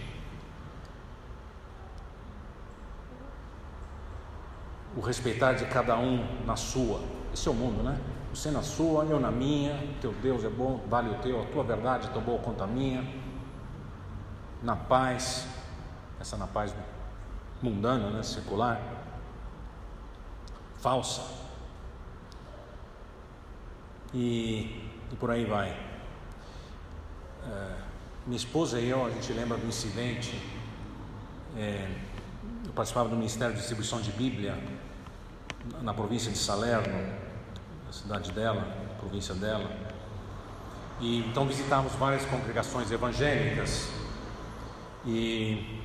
Speaker 9: o respeitar de cada um na sua. Esse é o mundo, né? Você na sua, eu na minha, teu Deus é bom, vale o teu, a tua verdade é tão boa quanto a minha. Na paz, essa na paz mundana, né? Secular, falsa. E por aí vai. minha esposa e eu, a gente lembra do incidente. Eu participava do Ministério de Distribuição de Bíblia na província de Salerno, na cidade dela, província dela, e então visitávamos várias congregações evangélicas e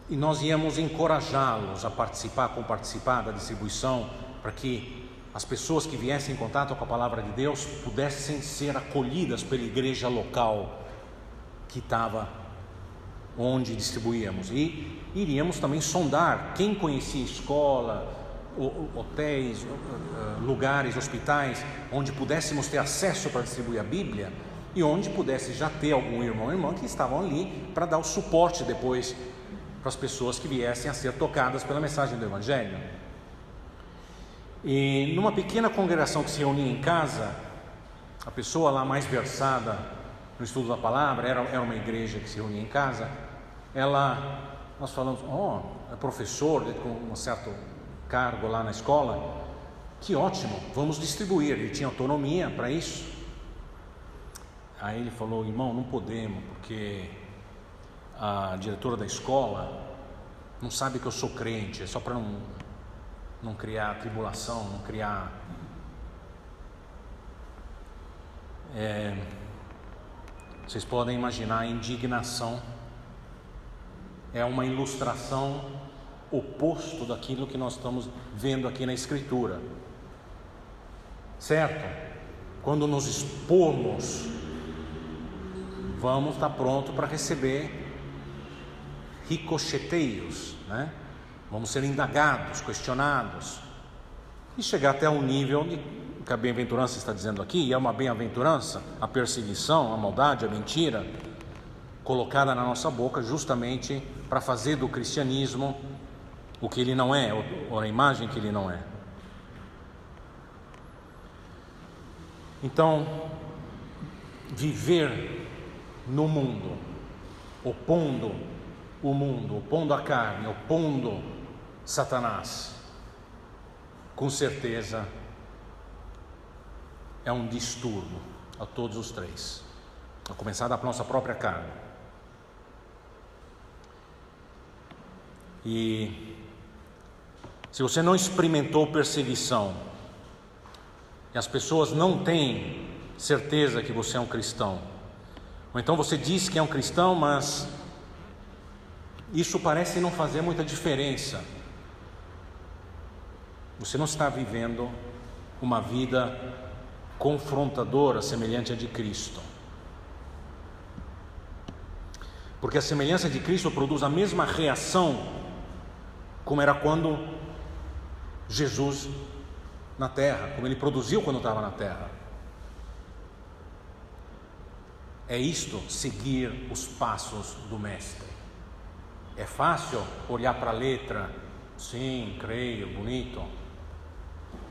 Speaker 9: nós íamos encorajá-los a participar da distribuição, para que as pessoas que viessem em contato com a palavra de Deus pudessem ser acolhidas pela igreja local que estava onde distribuíamos, e iríamos também sondar quem conhecia escola, hotéis, lugares, hospitais onde pudéssemos ter acesso para distribuir a Bíblia, e onde pudesse já ter algum irmão ou irmã que estavam ali para dar o suporte depois para as pessoas que viessem a ser tocadas pela mensagem do Evangelho. E numa pequena congregação que se reunia em casa, a pessoa lá mais versada no estudo da palavra, era uma igreja que se reunia em casa, nós falamos, é professor com um certo cargo lá na escola, que ótimo, vamos distribuir. Ele tinha autonomia para isso. Aí ele falou, irmão, não podemos, porque a diretora da escola não sabe que eu sou crente, é só para não criar tribulação, não criar vocês podem imaginar a indignação. É uma ilustração oposto daquilo que nós estamos vendo aqui na Escritura, certo? Quando nos expomos, vamos estar pronto para receber ricocheteios, né? Vamos ser indagados, questionados, e chegar até um nível que a bem-aventurança está dizendo aqui, e é uma bem-aventurança, a perseguição, a maldade, a mentira, colocada na nossa boca justamente para fazer do cristianismo o que ele não é, ou a imagem que ele não é. Então, viver no mundo, opondo o mundo, opondo a carne, opondo Satanás, com certeza é um distúrbio a todos os três, a começar da nossa própria carne. E se você não experimentou perseguição, e as pessoas não têm certeza que você é um cristão, ou então você diz que é um cristão, mas isso parece não fazer muita diferença, você não está vivendo uma vida confrontadora, semelhante à de Cristo. Porque a semelhança de Cristo produz a mesma reação como era quando Jesus na terra, como ele produziu quando estava na terra. É isto, seguir os passos do Mestre. É fácil olhar para a letra, sim, creio, bonito.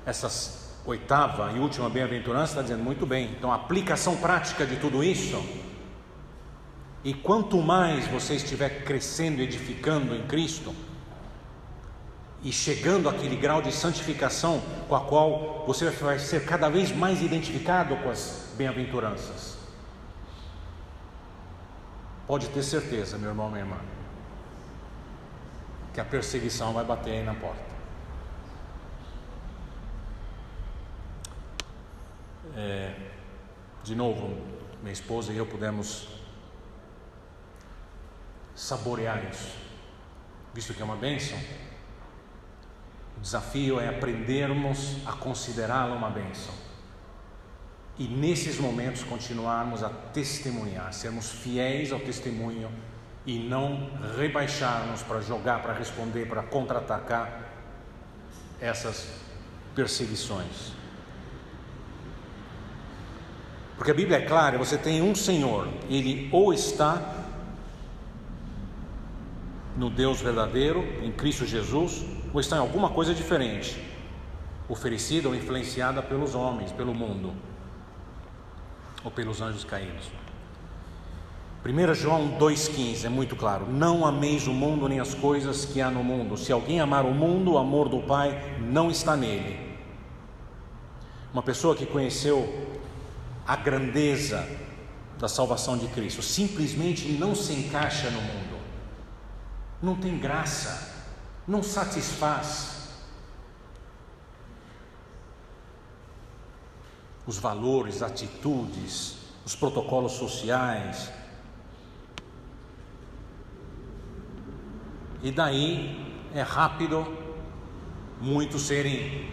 Speaker 9: Essas oitava e última bem-aventurança está dizendo muito bem. Então a aplicação prática de tudo isso, e quanto mais você estiver crescendo, edificando em Cristo, e chegando àquele grau de santificação com a qual você vai ser cada vez mais identificado com as bem-aventuranças, pode ter certeza, meu irmão, minha irmã, que a perseguição vai bater aí na porta. De novo, minha esposa e eu pudemos saborear isso, visto que é uma bênção. O desafio é aprendermos a considerá-la uma bênção, e nesses momentos continuarmos a testemunhar, sermos fiéis ao testemunho e não rebaixarmos para jogar, para responder, para contra-atacar essas perseguições. Porque a Bíblia é clara, você tem um Senhor, ele ou está no Deus verdadeiro, em Cristo Jesus, ou está em alguma coisa diferente, oferecida ou influenciada pelos homens, pelo mundo, ou pelos anjos caídos. 1 João 2,15 é muito claro: não ameis o mundo nem as coisas que há no mundo. Se alguém amar o mundo, o amor do Pai não está nele. Uma pessoa que conheceu a grandeza da salvação de Cristo, simplesmente não se encaixa no mundo, não tem graça, não satisfaz. Os valores, atitudes, os protocolos sociais. E daí é rápido muitos serem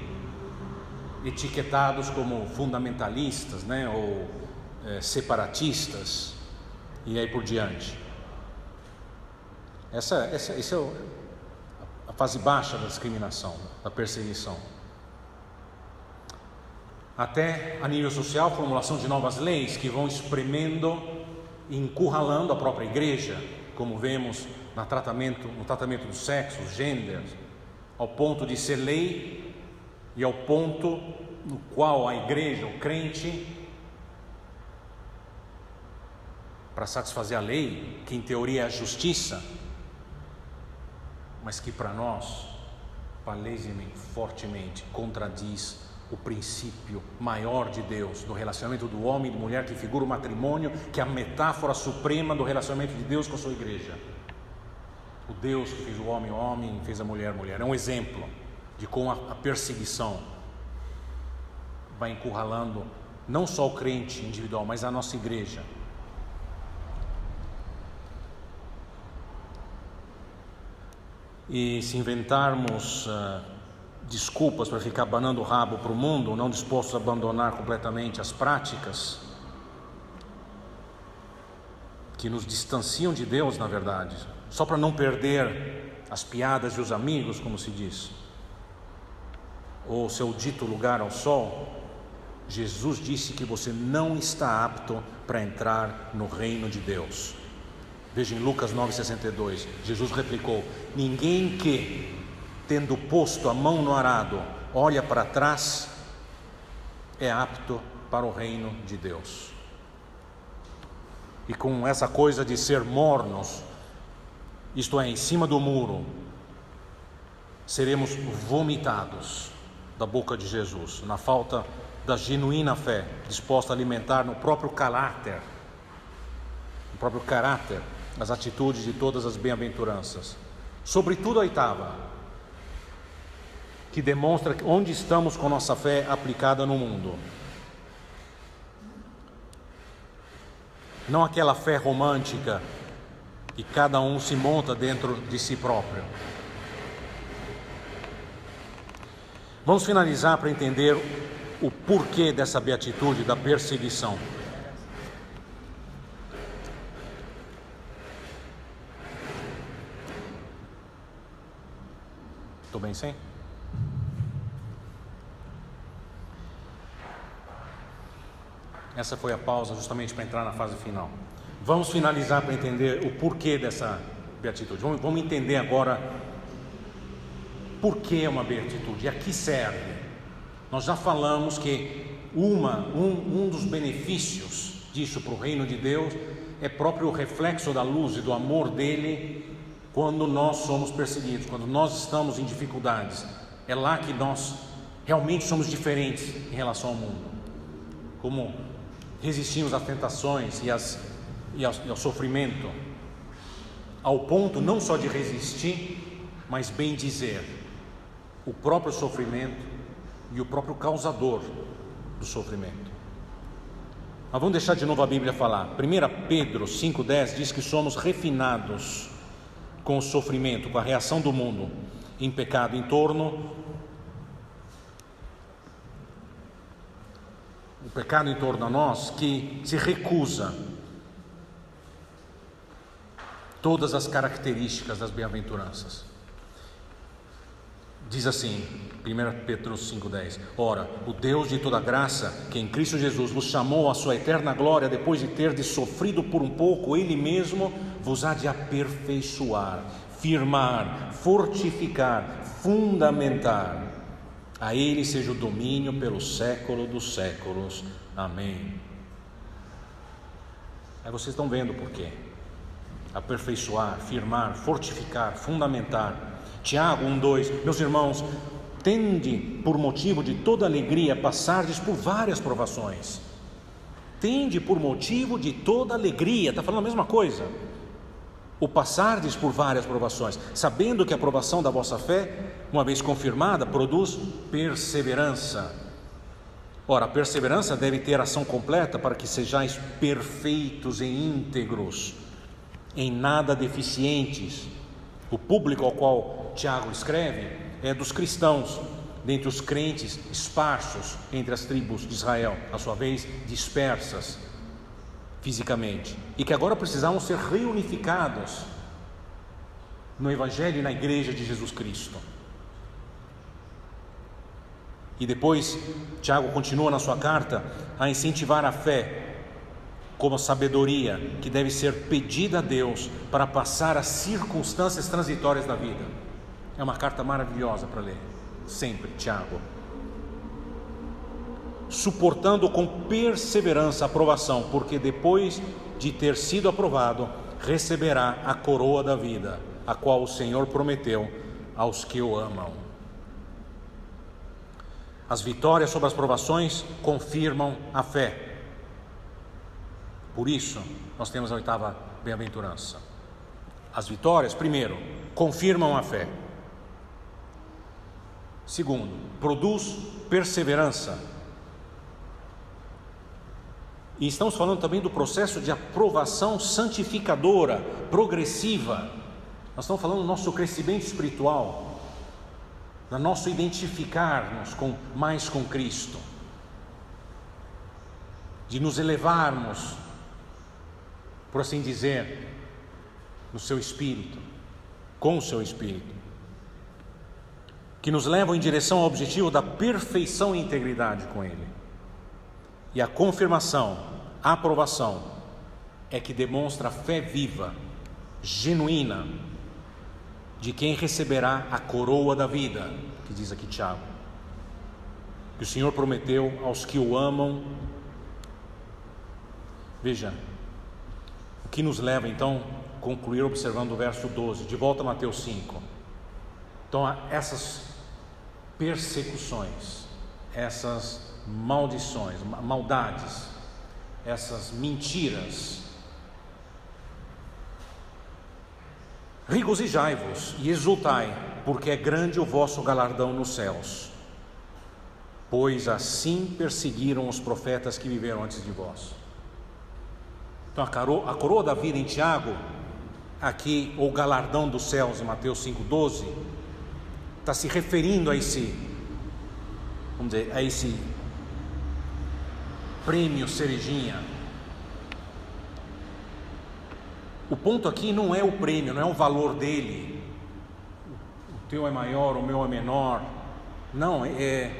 Speaker 9: etiquetados como fundamentalistas, né? Ou separatistas, e aí por diante. Essa é a fase baixa da discriminação, da perseguição. Até a nível social, formulação de novas leis que vão espremendo e encurralando a própria igreja, como vemos no tratamento dos sexos, gêneros, ao ponto de ser lei e ao ponto no qual a igreja, o crente, para satisfazer a lei, que em teoria é a justiça, mas que para nós, palesemente, fortemente, contradiz o princípio maior de Deus, do relacionamento do homem e da mulher, que figura o matrimônio, que é a metáfora suprema do relacionamento de Deus com a sua igreja. O Deus que fez o homem, fez a mulher, mulher. É um exemplo de como a perseguição vai encurralando não só o crente individual, mas a nossa igreja. E se inventarmos desculpas para ficar abanando o rabo para o mundo, não dispostos a abandonar completamente as práticas que nos distanciam de Deus, na verdade, só para não perder as piadas e os amigos, como se diz, ou seu dito lugar ao sol. Jesus disse que você não está apto para entrar no reino de Deus. Veja em Lucas 9,62, Jesus replicou: ninguém que, tendo posto a mão no arado, olha para trás, é apto para o reino de Deus. E com essa coisa de ser mornos, isto é, em cima do muro, seremos vomitados da boca de Jesus, na falta da genuína fé, disposta a alimentar no próprio caráter, as atitudes de todas as bem-aventuranças. Sobretudo a oitava, que demonstra onde estamos com nossa fé aplicada no mundo. Não aquela fé romântica que cada um se monta dentro de si próprio. Vamos finalizar para entender o porquê dessa beatitude da perseguição. Estou bem sem? Essa foi a pausa justamente para entrar na fase final. Vamos finalizar para entender o porquê dessa beatitude. Vamos entender agora por que é uma beatitude e a que serve. Nós já falamos que um dos benefícios disso para o reino de Deus é próprio o reflexo da luz e do amor dele quando nós somos perseguidos, quando nós estamos em dificuldades. É lá que nós realmente somos diferentes em relação ao mundo. Como resistimos às tentações e ao sofrimento, ao ponto não só de resistir, mas bem dizer, o próprio sofrimento e o próprio causador do sofrimento. Mas vamos deixar de novo a Bíblia falar. 1 Pedro 5,10 diz que somos refinados com o sofrimento, com a reação do mundo em pecado em torno a nós, que se recusa todas as características das bem-aventuranças. Diz assim, 1 Pedro 5,10: ora, o Deus de toda graça, que em Cristo Jesus vos chamou à sua eterna glória, depois de terdes sofrido por um pouco, Ele mesmo vos há de aperfeiçoar, firmar, fortificar, fundamentar. A Ele seja o domínio pelo século dos séculos. Amém. Aí vocês estão vendo por quê. Aperfeiçoar, firmar, fortificar, fundamentar. Tiago 1,2: meus irmãos, tende por motivo de toda alegria passardes por várias provações, tende por motivo de toda alegria. Está falando a mesma coisa. O passardes por várias provações, sabendo que a provação da vossa fé, uma vez confirmada, produz perseverança. Ora, a perseverança deve ter ação completa para que sejais perfeitos e íntegros, em nada deficientes. O público ao qual Tiago escreve é dos cristãos, dentre os crentes esparsos entre as tribos de Israel, à sua vez dispersas fisicamente, e que agora precisavam ser reunificados no Evangelho e na Igreja de Jesus Cristo. E depois, Tiago continua na sua carta a incentivar a fé como sabedoria que deve ser pedida a Deus para passar as circunstâncias transitórias da vida. É uma carta maravilhosa para ler, sempre, Tiago. Suportando com perseverança a aprovação, porque depois de ter sido aprovado, receberá a coroa da vida, a qual o Senhor prometeu aos que o amam. As vitórias sobre as provações confirmam a fé. Por isso, nós temos a 8ª bem-aventurança. As vitórias, primeiro, confirmam a fé. Segundo, produz perseverança. E estamos falando também do processo de aprovação santificadora, progressiva. Nós estamos falando do nosso crescimento espiritual, do nosso identificar-nos mais com Cristo, de nos elevarmos, por assim dizer, no seu Espírito, com o seu Espírito, que nos levam em direção ao objetivo da perfeição e integridade com Ele. E a confirmação, a aprovação, é que demonstra a fé viva, genuína, de quem receberá a coroa da vida, que diz aqui Tiago, que o Senhor prometeu aos que o amam. Veja, o que nos leva então a concluir observando o verso 12, de volta a Mateus 5. Então, essas persecuções, essas maldições, maldades, essas mentiras, regozijai-vos e exultai, porque é grande o vosso galardão nos céus, pois assim perseguiram os profetas que viveram antes de vós. Então a coroa da vida em Tiago, aqui, ou galardão dos céus em Mateus 5,12, está se referindo a esse, vamos dizer, a esse prêmio cerejinha. O ponto aqui não é o prêmio, não é o valor dele. O teu é maior, o meu é menor. Não, é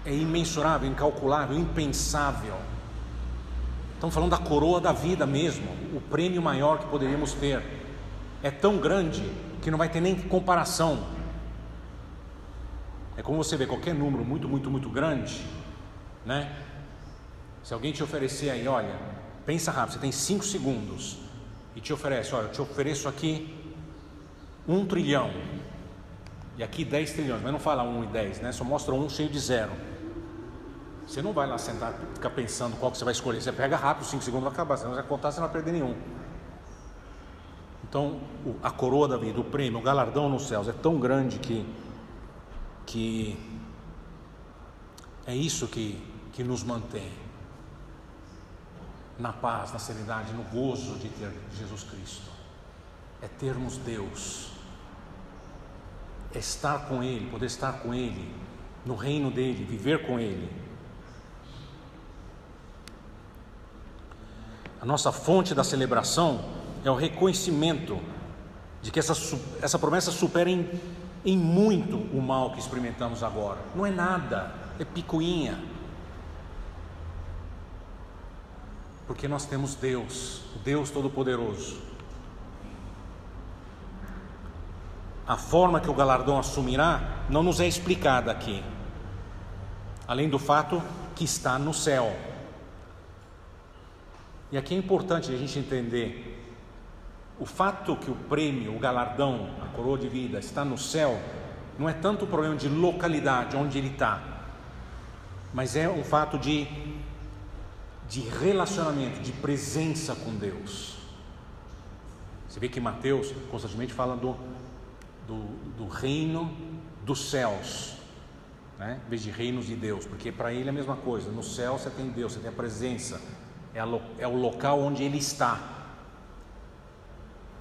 Speaker 9: imensurável, incalculável, impensável. Estamos falando da coroa da vida mesmo, o prêmio maior que poderíamos ter. É tão grande que não vai ter nem comparação. É como você vê qualquer número muito grande, né? Se alguém te oferecer aí, olha, pensa rápido, você tem 5 segundos e te oferece, olha, eu te ofereço aqui 1 trilhão e aqui 10 trilhões, mas não fala 1 e 10, né? Só mostra 1 cheio de 0. Você não vai lá sentar e ficar pensando qual que você vai escolher. Você pega rápido, 5 segundos vai acabar, senão você vai contar, você não vai perder nenhum. Então, a coroa da vida, o prêmio, o galardão nos céus é tão grande que é isso que nos mantém na paz, na serenidade, no gozo de ter Jesus Cristo. É termos Deus, é estar com Ele, poder estar com Ele, no reino dEle, viver com Ele. A nossa fonte da celebração é o reconhecimento de que essa promessa supera em muito o mal que experimentamos agora. Não é nada, é picuinha. Porque nós temos Deus, o Deus Todo-Poderoso. A forma que o galardão assumirá não nos é explicada aqui, além do fato que está no céu. E aqui é importante a gente entender, o fato que o prêmio, o galardão, a coroa de vida está no céu, não é tanto um problema de localidade, onde ele está, mas é um fato de de relacionamento, de presença com Deus. Você vê que Mateus constantemente fala do reino dos céus, né? Em vez de reinos de Deus, porque para ele é a mesma coisa. No céu você tem Deus, você tem a presença, é o local onde Ele está,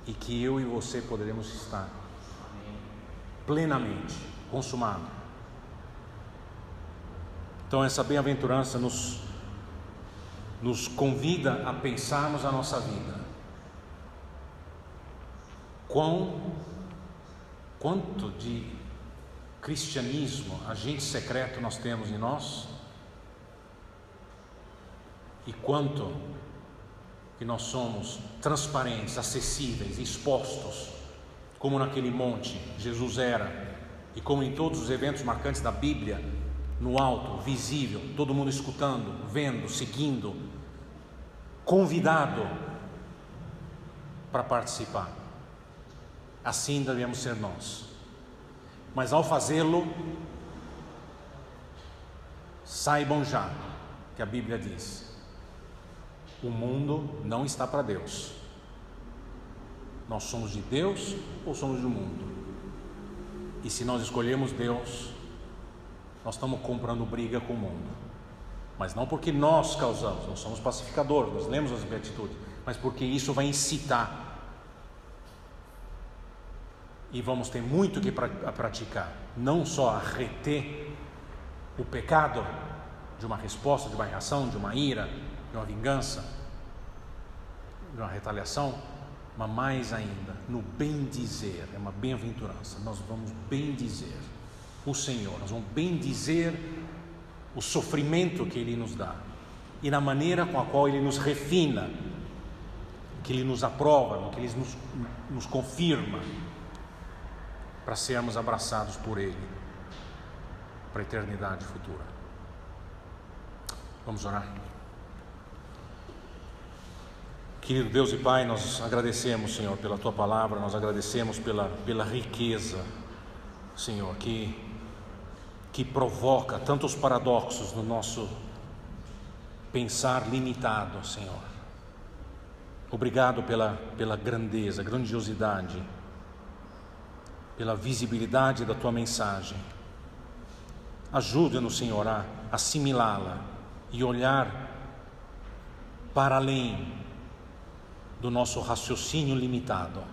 Speaker 9: e que eu e você poderemos estar plenamente consumado. Então essa bem-aventurança nos convida a pensarmos a nossa vida. Quanto de cristianismo, agente secreto, nós temos em nós, e quanto que nós somos transparentes, acessíveis, expostos, como naquele monte Jesus era, e como em todos os eventos marcantes da Bíblia, no alto, visível, todo mundo escutando, vendo, seguindo, convidado para participar. Assim devemos ser nós. Mas ao fazê-lo, saibam já que a Bíblia diz: o mundo não está para Deus. Nós somos de Deus ou somos do mundo? E se nós escolhermos Deus, nós estamos comprando briga com o mundo. Mas não porque nós causamos, nós somos pacificadores, nós lemos as beatitudes, mas porque isso vai incitar. E vamos ter muito que praticar, não só a reter o pecado de uma resposta, de uma reação, de uma ira, de uma vingança, de uma retaliação, mas mais ainda, no bem dizer. É uma bem-aventurança. Nós vamos bem dizer o Senhor, nós vamos bem dizer o sofrimento que Ele nos dá, e na maneira com a qual Ele nos refina, que Ele nos aprova, que Ele nos confirma, para sermos abraçados por Ele para a eternidade futura. Vamos orar. Querido Deus e Pai, nós agradecemos, Senhor, pela Tua palavra, nós agradecemos pela riqueza, Senhor, que provoca tantos paradoxos no nosso pensar limitado, Senhor. Obrigado pela grandeza, grandiosidade, pela visibilidade da Tua mensagem. Ajuda-nos, Senhor, a assimilá-la e olhar para além do nosso raciocínio limitado,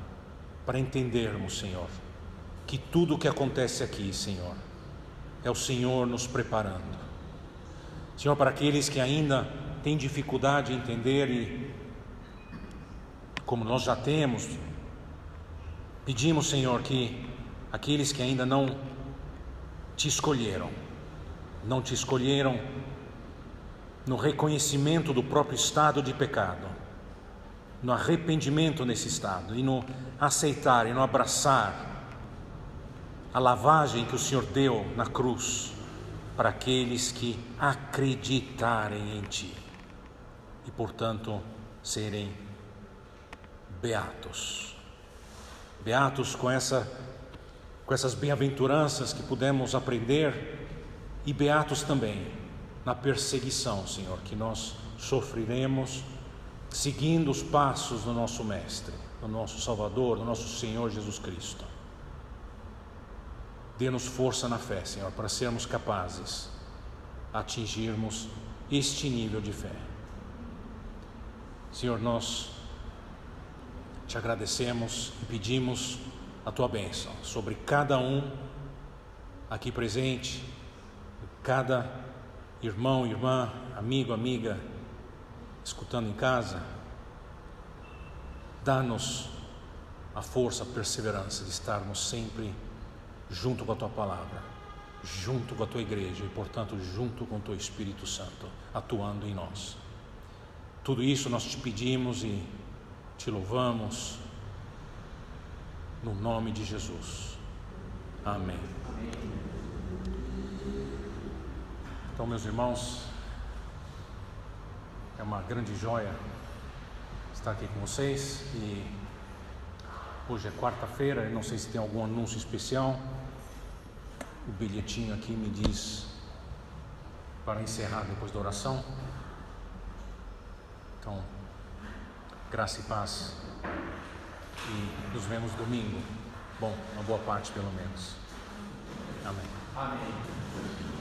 Speaker 9: para entendermos, Senhor, que tudo o que acontece aqui, Senhor, é o Senhor nos preparando. Senhor, para aqueles que ainda têm dificuldade em entender, e como nós já temos, pedimos, Senhor, que aqueles que ainda não Te escolheram no reconhecimento do próprio estado de pecado, no arrependimento nesse estado, e no aceitar e no abraçar a lavagem que o Senhor deu na cruz para aqueles que acreditarem em Ti e, portanto, serem beatos. Beatos com essas bem-aventuranças que pudemos aprender, e beatos também na perseguição, Senhor, que nós sofreremos seguindo os passos do nosso Mestre, do nosso Salvador, do nosso Senhor Jesus Cristo. Dê-nos força na fé, Senhor, para sermos capazes de atingirmos este nível de fé. Senhor, nós Te agradecemos e pedimos a Tua bênção sobre cada um aqui presente, cada irmão, irmã, amigo, amiga, escutando em casa. Dá-nos a força, a perseverança de estarmos sempre junto com a Tua palavra, junto com a Tua igreja e, portanto, junto com o Teu Espírito Santo, atuando em nós. Tudo isso nós Te pedimos e Te louvamos, no nome de Jesus. Amém. Então, meus irmãos, é uma grande joia estar aqui com vocês. E hoje é quarta-feira, eu não sei se tem algum anúncio especial. O bilhetinho aqui me diz para encerrar depois da oração. Então, graça e paz. E nos vemos domingo. Bom, uma boa parte pelo menos. Amém.
Speaker 1: Amém.